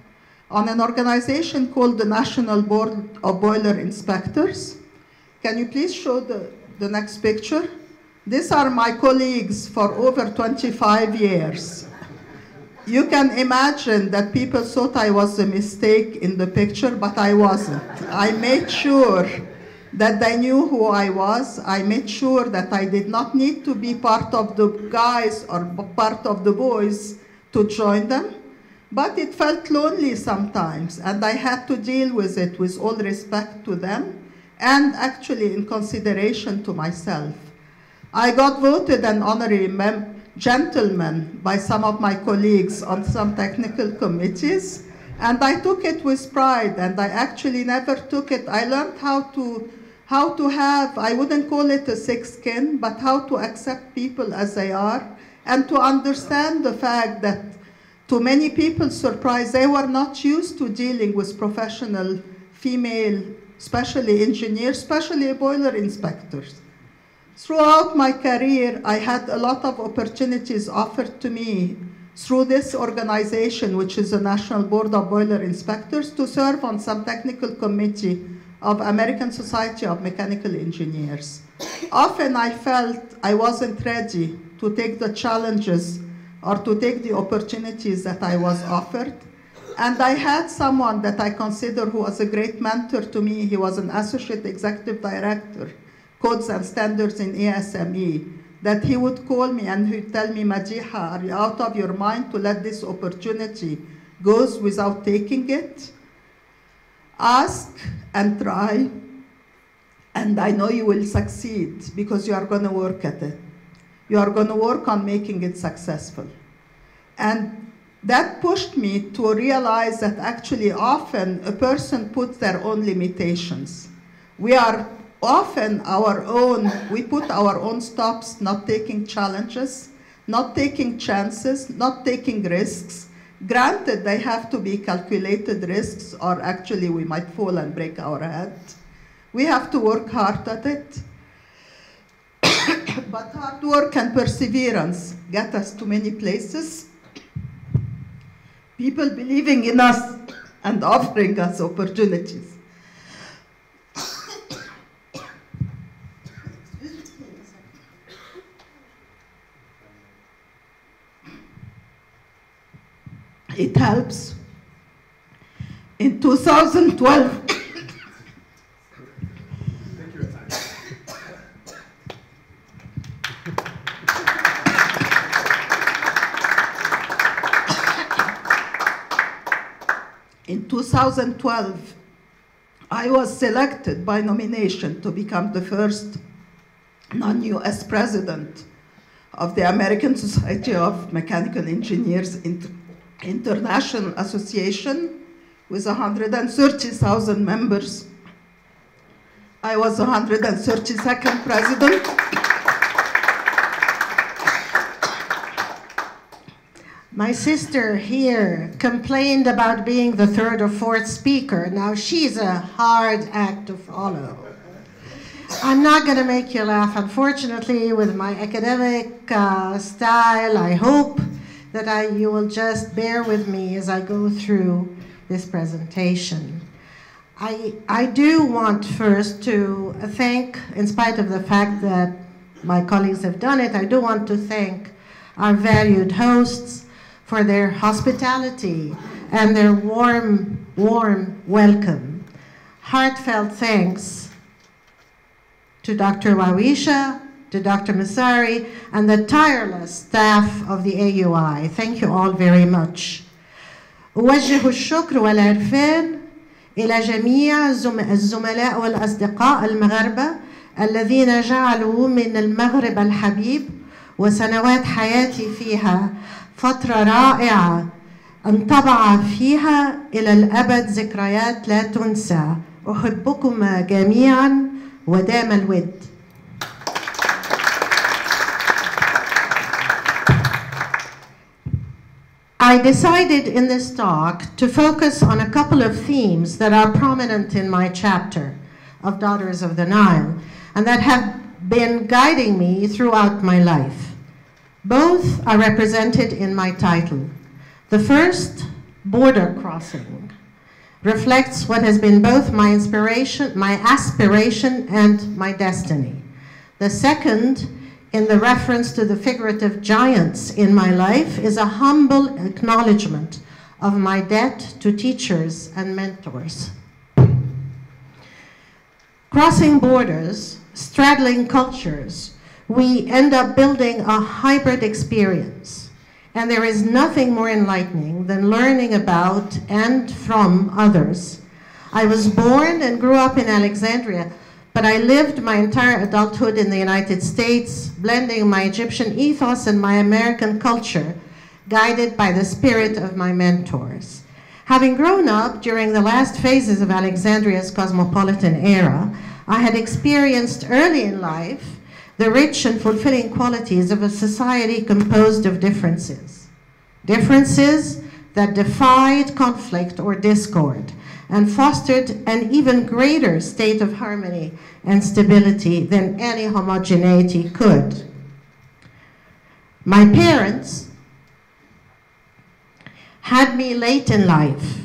Speaker 5: on an organization called the National Board of Boiler Inspectors. Can you please show the next picture? These are my colleagues for over 25 years. You can imagine that people thought I was a mistake in the picture, but I wasn't. I made sure that they knew who I was. I made sure that I did not need to be part of the guys or part of the boys to join them. But it felt lonely sometimes, and I had to deal with it with all respect to them and actually in consideration to myself. I got voted an honorary gentleman by some of my colleagues on some technical committees, and I took it with pride, and I actually never took it. I learned how to have, I wouldn't call it a thick skin, but how to accept people as they are, and to understand the fact that to many people's surprise, they were not used to dealing with professional female, especially engineers, especially boiler inspectors. Throughout my career, I had a lot of opportunities offered to me through this organization, which is the National Board of Boiler Inspectors, to serve on some technical committee of American Society of Mechanical Engineers. Often I felt I wasn't ready to take the challenges or to take the opportunities that I was offered. And I had someone that I consider who was a great mentor to me. He was an associate executive director, codes and standards in ASME, that he would call me and he'd tell me, Madiha, are you out of your mind to let this opportunity go without taking it? Ask and try, and I know you will succeed because you are going to work at it. You are going to work on making it successful. And that pushed me to realize that actually often a person puts their own limitations. We are often we put our own stops, not taking challenges, not taking chances, not taking risks. Granted, they have to be calculated risks, or actually we might fall and break our head. We have to work hard at it. but hard work and perseverance get us to many places. People believing in us and offering us opportunities. It helps. In 2012, in 2012, I was selected by nomination to become the first non-US president of the American Society of Mechanical Engineers International Association with 130,000 members. I was 132nd president.
Speaker 6: My sister here complained about being the third or fourth speaker. Now she's a hard act to follow. I'm not going to make you laugh, unfortunately, with my academic style. I hope that you will just bear with me as I go through this presentation. I do want first to thank, in spite of the fact that my colleagues have done it, I do want to thank our valued hosts for their hospitality and their warm, warm welcome. Heartfelt thanks to Dr. Wawisha, to Dr. Masari, and the tireless staff of the AUI. Thank you all very much. أوجه الشكر والعرفان إلى جميع الزملاء والأصدقاء المغاربة الذين جعلوا من المغرب الحبيب وسنوات حياتي فيها فترة رائعة انطبع فيها إلى الأبد ذكريات لا تنسى. أحبكم جميعا ودام الود. I decided in this talk to focus on a couple of themes that are prominent in my chapter of Daughters of the Nile and that have been guiding me throughout my life. Both are represented in my title. The first, border crossing, reflects what has been both my inspiration, my aspiration, and my destiny. The second, in the reference to the figurative giants in my life, is a humble acknowledgement of my debt to teachers and mentors. Crossing borders, straddling cultures, we end up building a hybrid experience. And there is nothing more enlightening than learning about and from others. I was born and grew up in Alexandria, but I lived my entire adulthood in the United States, blending my Egyptian ethos and my American culture, guided by the spirit of my mentors. Having grown up during the last phases of Alexandria's cosmopolitan era, I had experienced early in life the rich and fulfilling qualities of a society composed of differences. Differences that defied conflict or discord and fostered an even greater state of harmony and stability than any homogeneity could. My parents had me late in life,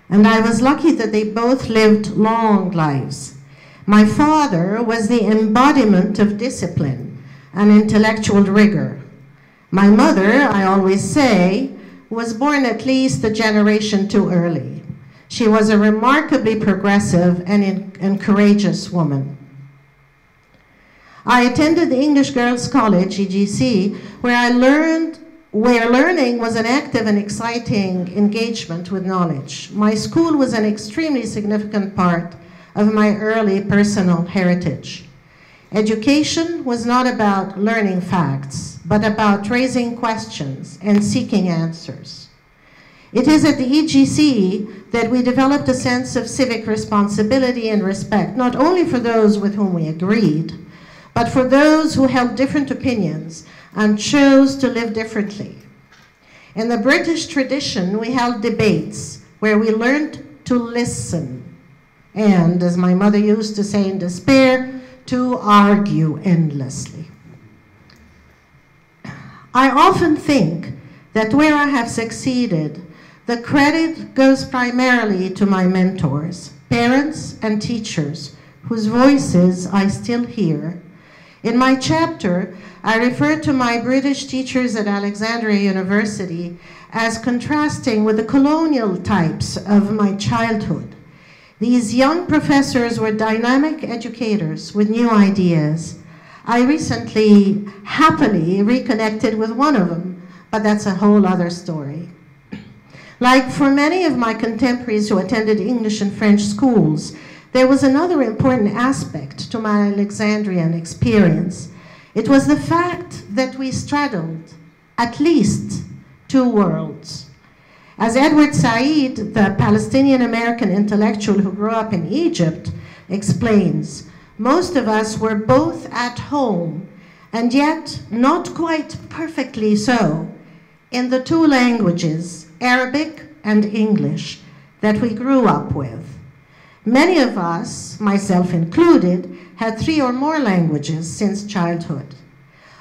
Speaker 6: and I was lucky that they both lived long lives. My father was the embodiment of discipline and intellectual rigor. My mother, I always say, was born at least a generation too early. She was a remarkably progressive and courageous woman. I attended the English Girls' College, EGC, where learning was an active and exciting engagement with knowledge. My school was an extremely significant part of my early personal heritage. Education was not about learning facts, but about raising questions and seeking answers. It is at the EGC that we developed a sense of civic responsibility and respect, not only for those with whom we agreed, but for those who held different opinions and chose to live differently. In the British tradition, we held debates where we learned to listen and, as my mother used to say in despair, to argue endlessly. I often think that where I have succeeded, the credit goes primarily to my mentors, parents and teachers, whose voices I still hear. In my chapter, I refer to my British teachers at Alexandria University as contrasting with the colonial types of my childhood. These young professors were dynamic educators with new ideas. I recently happily reconnected with one of them, but that's a whole other story. Like for many of my contemporaries who attended English and French schools, there was another important aspect to my Alexandrian experience. It was the fact that we straddled at least two worlds. As Edward Said, the Palestinian-American intellectual who grew up in Egypt, explains, most of us were both at home, and yet not quite perfectly so, in the two languages, Arabic and English, that we grew up with. Many of us, myself included, had 3 or more languages since childhood.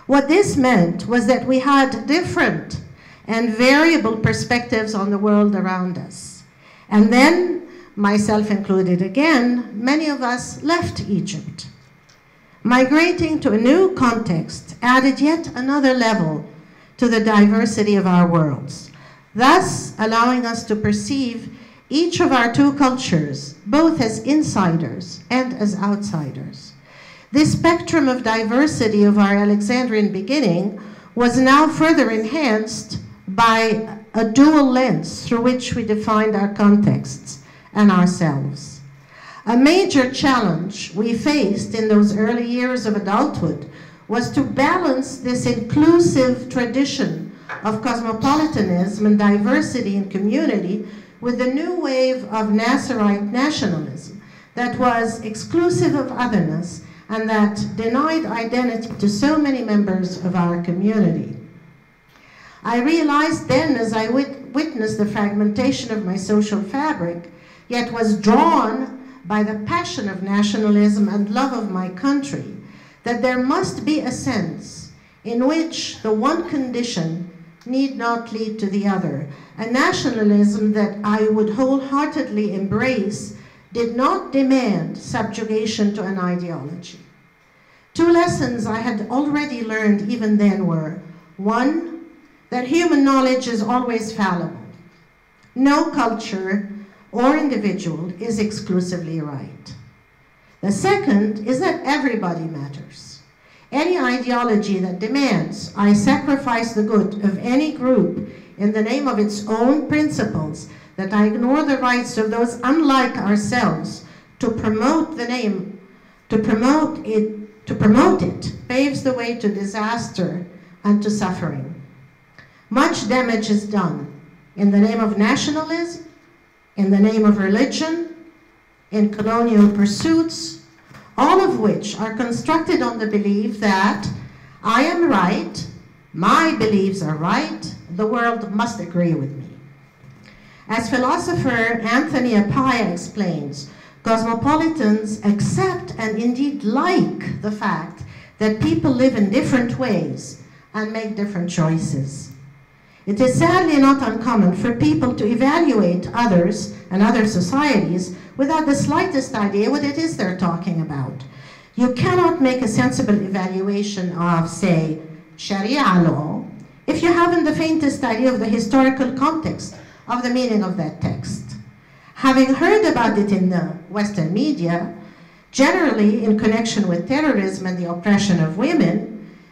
Speaker 6: What this meant was that we had different and variable perspectives on the world around us. And then, myself included again, many of us left Egypt. Migrating to a new context added yet another level to the diversity of our worlds, thus allowing us to perceive each of our two cultures, both as insiders and as outsiders. This spectrum of diversity of our Alexandrian beginning was now further enhanced by a dual lens through which we defined our contexts and ourselves. A major challenge we faced in those early years of adulthood was to balance this inclusive tradition of cosmopolitanism and diversity in community with the new wave of Nasserite nationalism that was exclusive of otherness and that denied identity to so many members of our community. I realized then, as I witnessed the fragmentation of my social fabric, yet was drawn by the passion of nationalism and love of my country, that there must be a sense in which the one condition need not lead to the other. A nationalism that I would wholeheartedly embrace did not demand subjugation to an ideology. 2 lessons I had already learned even then were, 1, that human knowledge is always fallible. No culture or individual is exclusively right. The second is that everybody matters. Any ideology that demands I sacrifice the good of any group in the name of its own principles, that I ignore the rights of those unlike ourselves to promote it, paves the way to disaster and to suffering. Much damage is done in the name of nationalism, in the name of religion, in colonial pursuits, all of which are constructed on the belief that I am right, my beliefs are right, the world must agree with me. As philosopher Anthony Appiah explains, cosmopolitans accept and indeed like the fact that people live in different ways and make different choices. It is sadly not uncommon for people to evaluate others and other societies without the slightest idea what it is they're talking about. You cannot make a sensible evaluation of, say, Sharia law if you haven't the faintest idea of the historical context of the meaning of that text. Having heard about it in the Western media, generally in connection with terrorism and the oppression of women,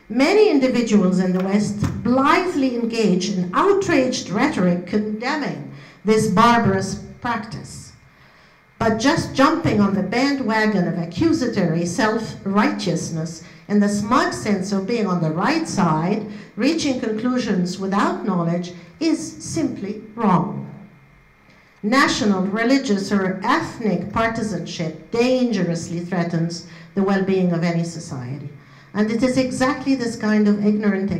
Speaker 6: many individuals in the West blithely engage in outraged rhetoric condemning this barbarous practice. But just jumping on the bandwagon of accusatory self-righteousness in the smug sense of being on the right side, reaching conclusions without knowledge, is simply wrong. National, religious, or ethnic partisanship dangerously threatens the well-being of any society. And it is exactly this kind of ignorant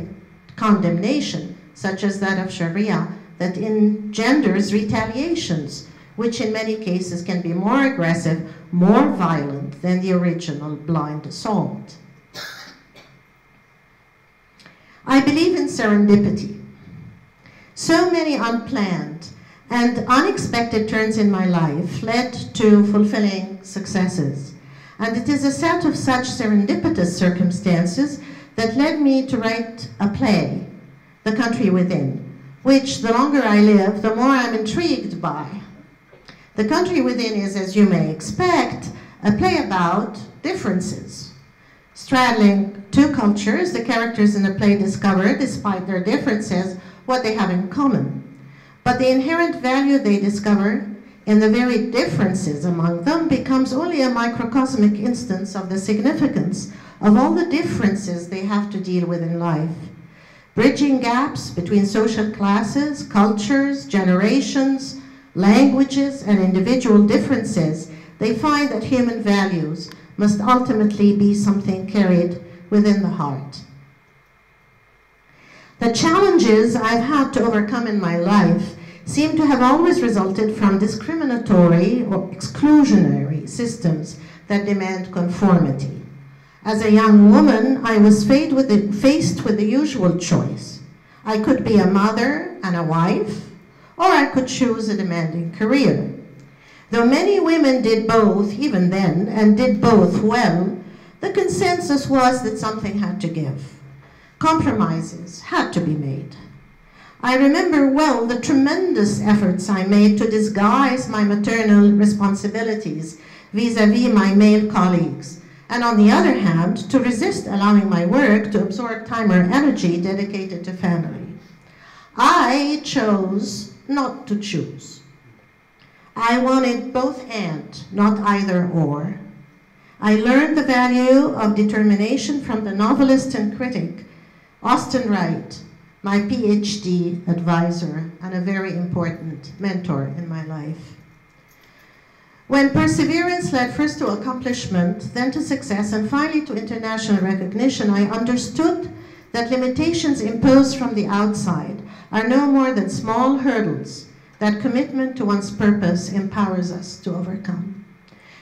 Speaker 6: condemnation, such as that of Sharia, that engenders retaliations, which in many cases can be more aggressive, more violent than the original blind assault. I believe in serendipity. So many unplanned and unexpected turns in my life led to fulfilling successes. And it is a set of such serendipitous circumstances that led me to write a play, The Country Within, which the longer I live, the more I'm intrigued by. The Country Within is, as you may expect, a play about differences. Straddling two cultures, the characters in the play discover, despite their differences, what they have in common. But the inherent value they discover in the very differences among them becomes only a microcosmic instance of the significance of all the differences they have to deal with in life. Bridging gaps between social classes, cultures, generations, languages, and individual differences, they find that human values must ultimately be something carried within the heart. The challenges I've had to overcome in my life seem to have always resulted from discriminatory or exclusionary systems that demand conformity. As a young woman, I was faced with the usual choice. I could be a mother and a wife, or I could choose a demanding career. Though many women did both, even then, and did both well, the consensus was that something had to give. Compromises had to be made. I remember well the tremendous efforts I made to disguise my maternal responsibilities vis-à-vis my male colleagues, and on the other hand, to resist allowing my work to absorb time or energy dedicated to family. I chose not to choose. I wanted both and, not either or. I learned the value of determination from the novelist and critic, Austin Wright, my PhD advisor and a very important mentor in my life. When perseverance led first to accomplishment, then to success, and finally to international recognition, I understood that limitations imposed from the outside are no more than small hurdles that commitment to one's purpose empowers us to overcome.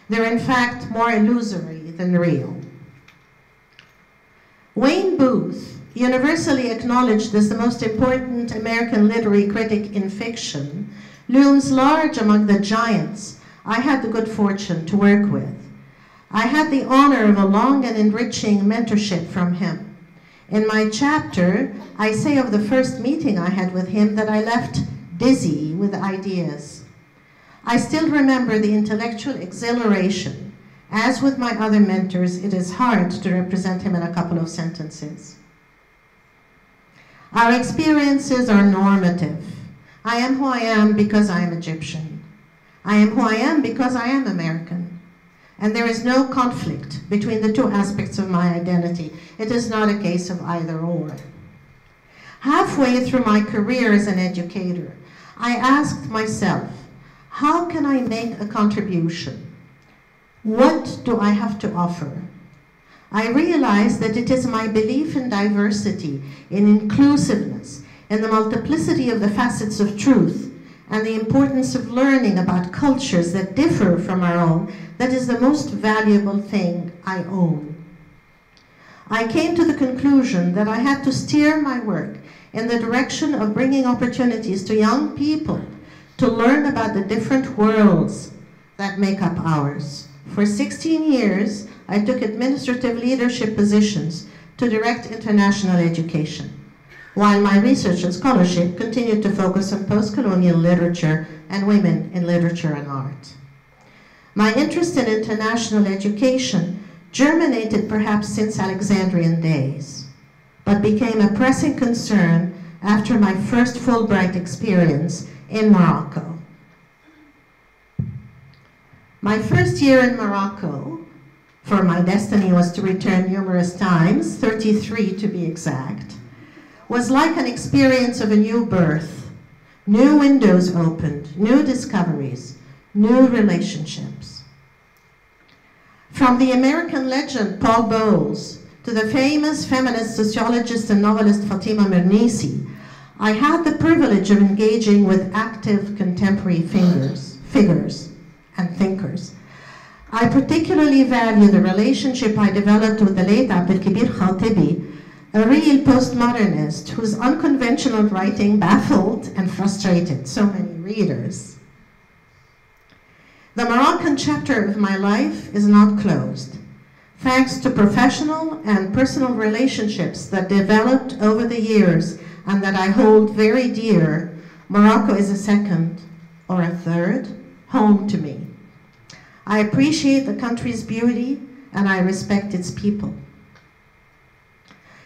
Speaker 6: They're in fact more illusory than real. Wayne Booth, universally acknowledged as the most important American literary critic in fiction, looms large among the giants I had the good fortune to work with. I had the honor of a long and enriching mentorship from him. In my chapter, I say of the first meeting I had with him that I left dizzy with ideas. I still remember the intellectual exhilaration. As with my other mentors, it is hard to represent him in a couple of sentences. Our experiences are normative. I am who I am because I am Egyptian. I am who I am because I am American. And there is no conflict between the two aspects of my identity. It is not a case of either or. Halfway through my career as an educator, I asked myself, how can I make a contribution? What do I have to offer? I realized that it is my belief in diversity, in inclusiveness, in the multiplicity of the facets of truth, and the importance of learning about cultures that differ from our own, that is the most valuable thing I own. I came to the conclusion that I had to steer my work in the direction of bringing opportunities to young people to learn about the different worlds that make up ours. For 16 years, I took administrative leadership positions to direct international education, while my research and scholarship continued to focus on post-colonial literature and women in literature and art. My interest in international education germinated perhaps since Alexandrian days, but became a pressing concern after my first Fulbright experience in Morocco. My first year in Morocco, for my destiny was to return numerous times, 33 to be exact, was like an experience of a new birth. New windows opened, new discoveries, new relationships. From the American legend Paul Bowles to the famous feminist sociologist and novelist Fatima Mernissi, I had the privilege of engaging with active contemporary figures and thinkers. I particularly value the relationship I developed with the late Abdelkibir Khatibi, a real postmodernist whose unconventional writing baffled and frustrated so many readers. The Moroccan chapter of my life is not closed. Thanks to professional and personal relationships that developed over the years and that I hold very dear, Morocco is a second or a third home to me. I appreciate the country's beauty and I respect its people.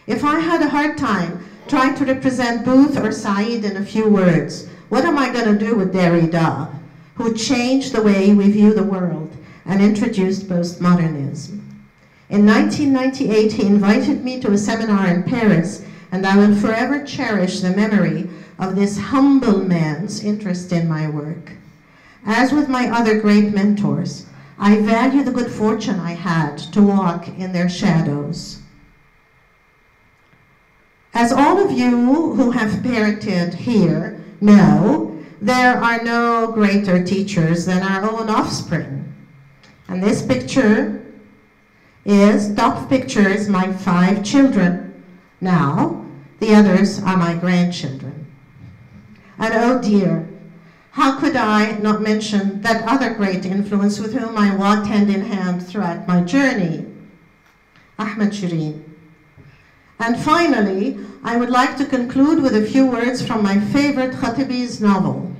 Speaker 6: If I had a hard time trying to represent Booth or Said in a few words, what am I going to do with Derrida, who changed the way we view the world and introduced postmodernism? In 1998, he invited me to a seminar in Paris, and I will forever cherish the memory of this humble man's interest in my work. As with my other great mentors, I value the good fortune I had to walk in their shadows. As all of you who have parented here know, there are no greater teachers than our own offspring. And this picture is, top picture is my 5 children. Now, the others are my grandchildren. And oh dear, how could I not mention that other great influence with whom I walked hand in hand throughout my journey, Ahmed Shireen. And finally, I would like to conclude with a few words from my favorite Khatibi's novel.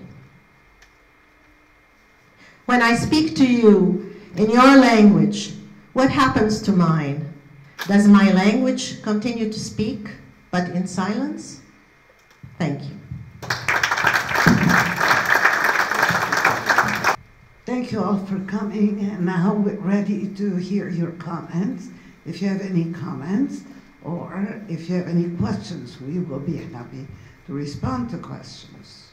Speaker 6: When I speak to you in your language, what happens to mine? Does my language continue to speak, but in silence? Thank you.
Speaker 2: Thank you all for coming, and now we're ready to hear your comments. If you have any comments, or if you have any questions, we will be happy to respond to questions.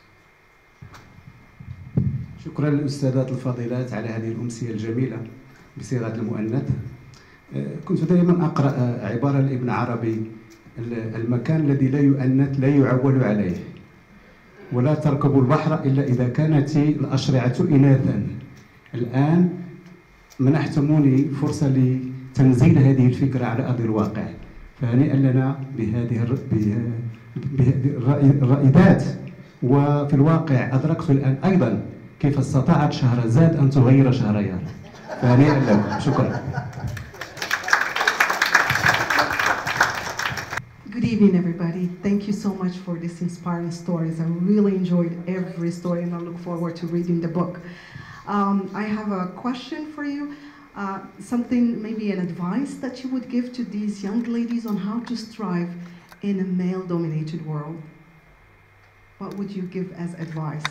Speaker 7: شكرا للأستاذات الفاضلات على هذه الأمسية الجميلة بصيغة المؤنث. كنت دائما أقرأ عبارة لابن عربي: المكان الذي لا يؤنث لا يعول عليه، ولا تركبوا البحر إلا إذا كانت الأشرعة إناثا. الآن منحتموني فرصة لتنزيل هذه الفكرة على أرض الواقع، فهنيئا لنا بهذه الرائدات. وفي الواقع أدركت الآن أيضا كيف استطاعت شهرزاد أن تغير شهريار، فهنيئا لكم. شكرا.
Speaker 8: Good evening, everybody. Thank you so much for these inspiring stories. I really enjoyed every story, and I look forward to reading the book. I have a question for you. Something, maybe an advice that you would give to these young ladies on how to strive in a male-dominated world. What would you give as advice?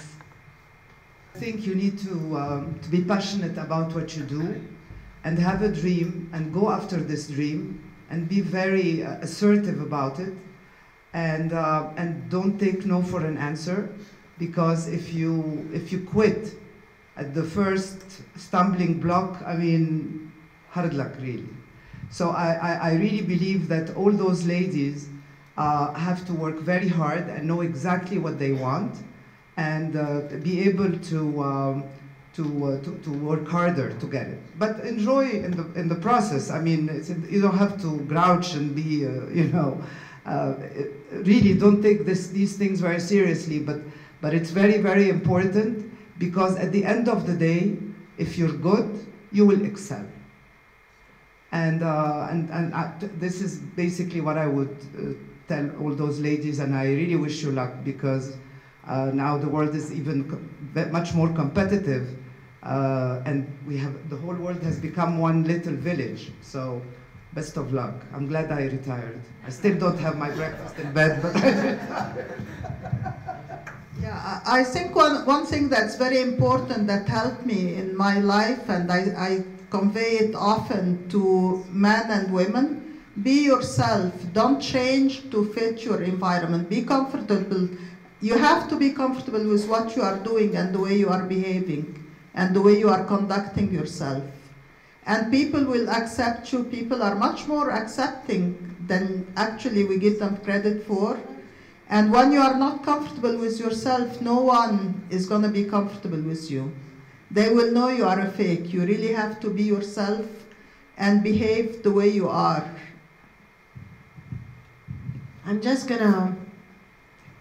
Speaker 3: I think you need to be passionate about what you do and have a dream and go after this dream and be very assertive about it, and don't take no for an answer, because if you quit at the first stumbling block, I mean, hard luck really. So I really believe that all those ladies have to work very hard and know exactly what they want, and be able to work harder to get it. But enjoy in the process. I mean, you don't have to grouch and be, really don't take these things very seriously. But it's very, very important, because at the end of the day, if you're good, you will excel. And this is basically what I would tell all those ladies, and I really wish you luck, because now the world is even much more competitive, and the whole world has become one little village. So best of luck. I'm glad I retired. I still don't have my breakfast in bed, but I retired.
Speaker 5: Yeah, I think one thing that's very important that helped me in my life, and I convey it often to men and women: be yourself. Don't change to fit your environment. Be comfortable. You have to be comfortable with what you are doing and the way you are behaving and the way you are conducting yourself. And people will accept you. People are much more accepting than actually we give them credit for. And when you are not comfortable with yourself, no one is going to be comfortable with you. They will know you are a fake. You really have to be yourself and behave the way you are.
Speaker 6: I'm just gonna,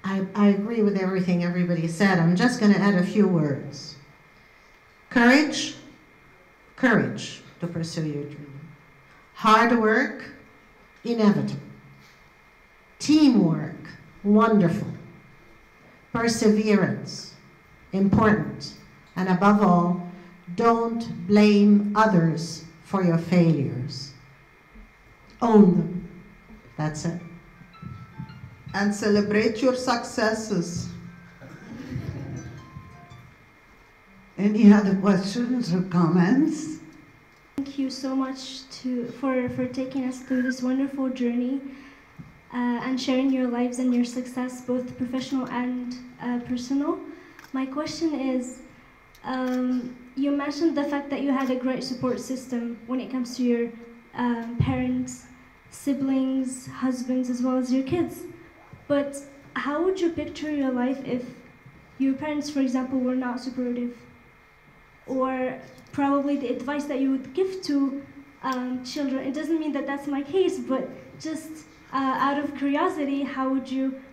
Speaker 6: I agree with everything everybody said. I'm just gonna add a few words. Courage, courage to pursue your dream. Hard work, inevitable. Teamwork, wonderful. Perseverance, important. And above all, don't blame others for your failures. Own them. That's it.
Speaker 5: And celebrate your successes.
Speaker 2: Any other questions or comments?
Speaker 9: Thank you so much for taking us through this wonderful journey and sharing your lives and your success, both professional and personal. My question is, you mentioned the fact that you had a great support system when it comes to your parents, siblings, husbands, as well as your kids. But how would you picture your life if your parents, for example, were not supportive? Or probably the advice that you would give to children, it doesn't mean that that's my case, but just out of curiosity,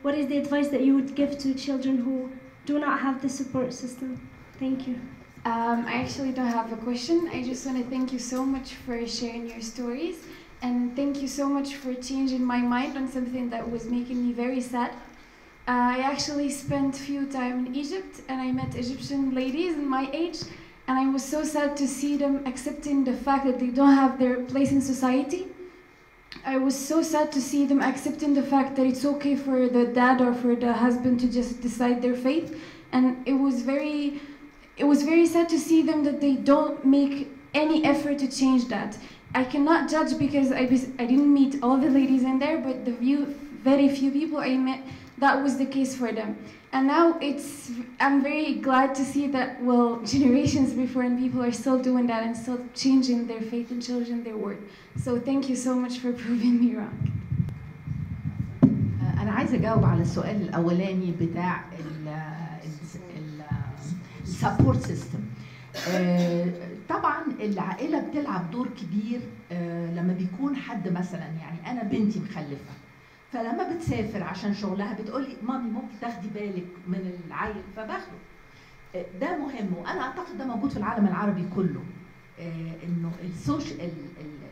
Speaker 9: what is the advice that you would give to children who do not have the support system? Thank you.
Speaker 10: I actually don't have a question. I just want to thank you so much for sharing your stories, and thank you so much for changing my mind on something that was making me very sad. I actually spent few time in Egypt, and I met Egyptian ladies in my age, and I was so sad to see them accepting the fact that they don't have their place in society. I was so sad to see them accepting the fact that it's okay for the dad or for the husband to just decide their fate, and it was very sad to see them that they don't make any effort to change that. I cannot judge because I didn't meet all the ladies in there, but very few people I met, that was the case for them. And now I'm very glad to see that, well, generations before and people are still doing that and still changing their faith and changing their word. So thank you so much for proving me wrong.
Speaker 4: أنا عايزة أجاوب على السؤال الأولاني بتاع السبورت سيستم. طبعا العائلة بتلعب دور كبير لما بيكون حد مثلا، يعني أنا بنتي مخلفة، فلما بتسافر عشان شغلها بتقولي مامي ممكن تاخدي بالك من العيل، فباخده. ده مهم، وأنا أعتقد ده موجود في العالم العربي كله، إنه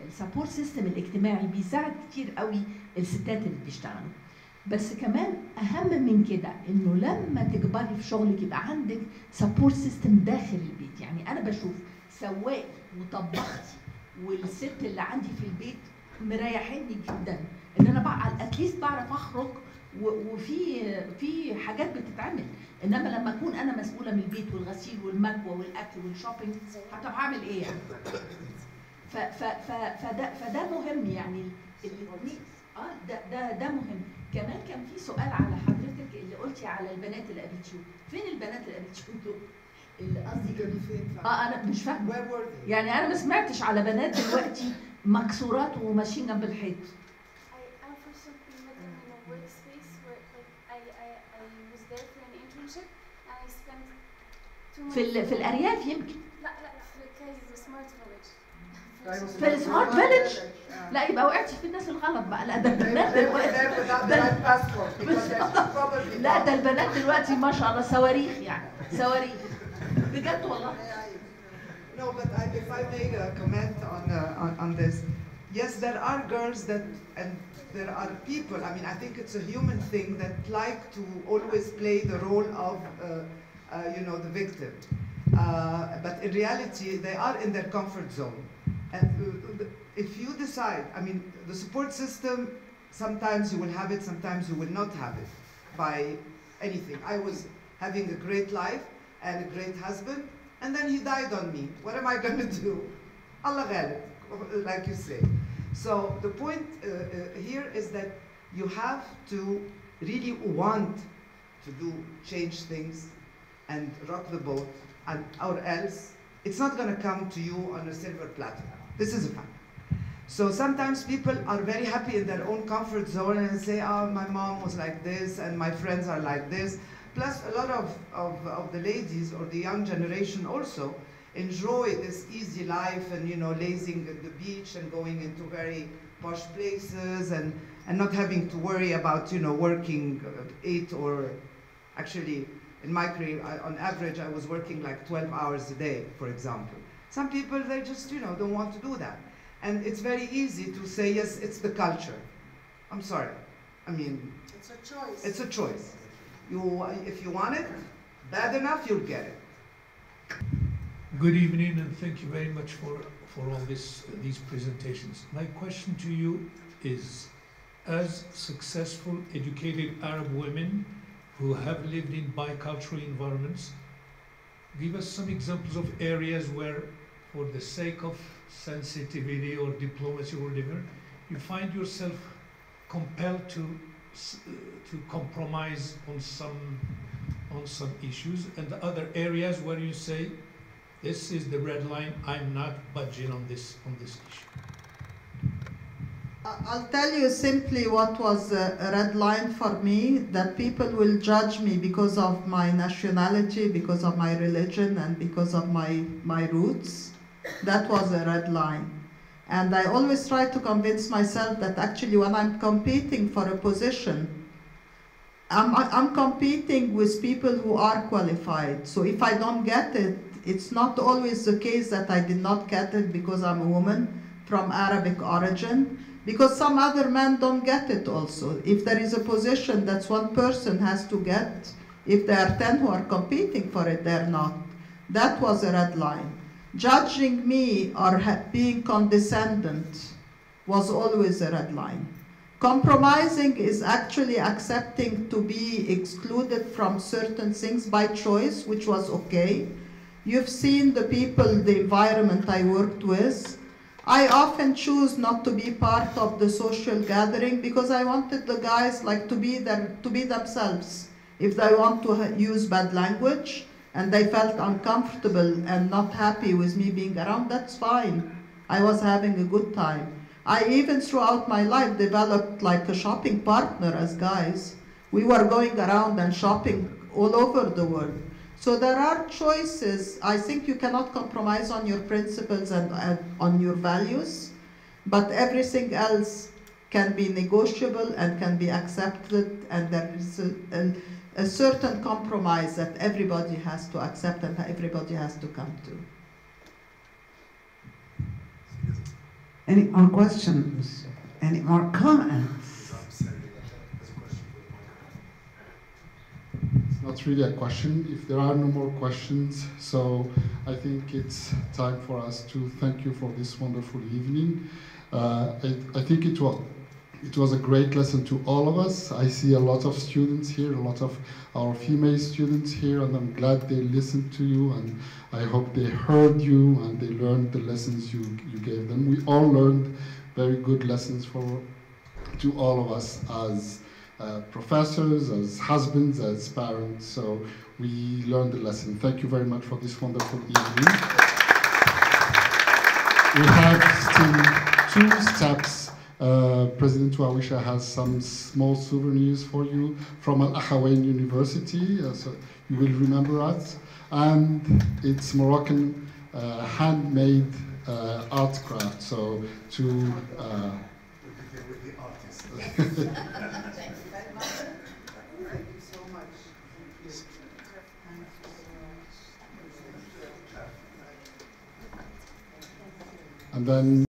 Speaker 4: السبورت سيستم الاجتماعي بيساعد كتير قوي الستات اللي بيشتغلوا. بس كمان اهم من كده انه لما تكبري في شغلك يبقى عندك سبورت سيستم داخل البيت. يعني انا بشوف سواقي وطبختي والست اللي عندي في البيت مريحيني جدا، ان انا بقى اتليست بعرف اخرج وفي حاجات بتتعمل. انما لما اكون انا مسؤوله من البيت والغسيل والمكوى والاكل والشوبينج، طب هعمل ايه يعني؟ فده مهم، يعني ده مهم. كمان كان في سؤال على حضرتك اللي قلتي على البنات الابيتيو. فين البنات الابيتيو دول؟ اللي قصدي كانوا فين؟ انا مش فاهمه. يعني انا ما سمعتش على بنات دلوقتي مكسورات وماشيين جنب الحيط. في الارياف يمكن.
Speaker 10: لا في سمارت فيلج.
Speaker 4: في السمارت فيلج؟ لا يبقى وقعتي في الناس الغلط بقى. لا ده البنات دلوقتي لا ده البنات دلوقتي ما شاء الله صواريخ، يعني صواريخ بجد والله.
Speaker 3: No, but if I make a comment on this, yes, there are girls and there are people. I mean, I think it's a human thing that like to always play the role of, the victim. But in reality, they are in their comfort zone. And if you decide, I mean, the support system, sometimes you will have it, sometimes you will not have it by anything. I was having a great life and a great husband, and then he died on me. What am I going to do? Allah ghalib, like you say. So the point here is that you have to really want to change things and rock the boat, or else it's not going to come to you on a silver platter. This is a fact. So sometimes people are very happy in their own comfort zone and say, oh, my mom was like this and my friends are like this. Plus a lot of the ladies or the young generation also enjoy this easy life and, lazing at the beach and going into very posh places and not having to worry about, working 8 or actually in my career, on average, I was working like 12 hours a day, for example. Some people, they just, don't want to do that. And it's very easy to say, yes, it's the culture. I'm sorry. I mean,
Speaker 6: it's a choice.
Speaker 3: It's a choice. If you want it bad enough, you'll get it.
Speaker 11: Good evening, and thank you very much for all these presentations. My question to you is, as successful, educated Arab women who have lived in bicultural environments, give us some examples of areas where, for the sake of sensitivity or diplomacy or whatever, you find yourself compelled to compromise on some issues, and the other areas where you say, this is the red line, I'm not budging on this issue.
Speaker 5: I'll tell you simply what was a red line for me, that people will judge me because of my nationality, because of my religion, and because of my roots. That was a red line. And I always try to convince myself that actually when I'm competing for a position, I'm competing with people who are qualified. So if I don't get it, it's not always the case that I did not get it because I'm a woman from Arabic origin, because some other men don't get it also. If there is a position that one person has to get, if there are 10 who are competing for it, they're not. That was a red line. Judging me or being condescendent was always a red line. Compromising is actually accepting to be excluded from certain things by choice, which was okay. You've seen the people, the environment I worked with. I often choose not to be part of the social gathering because I wanted the guys to be themselves. If they want to use bad language and they felt uncomfortable and not happy with me being around, that's fine. I was having a good time. I even throughout my life developed like a shopping partner as guys. We were going around and shopping all over the world. So there are choices. I think you cannot compromise on your principles and on your values, but everything else can be negotiable and can be accepted, and there is a certain compromise that everybody has to accept and everybody has to come to.
Speaker 2: Any more questions? Any more comments?
Speaker 12: Not really a question, if there are no more questions. So I think it's time for us to thank you for this wonderful evening. I think it was a great lesson to all of us. I see a lot of students here, a lot of our female students here, and I'm glad they listened to you, and I hope they heard you and they learned the lessons you gave them. We all learned very good lessons to all of us as professors, as husbands, as parents. So we learned the lesson. Thank you very much for this wonderful evening. We have still 2 steps. President Wawisha has some small souvenirs for you from Akhawayn University, so you will remember us. And it's Moroccan handmade art craft. So to and then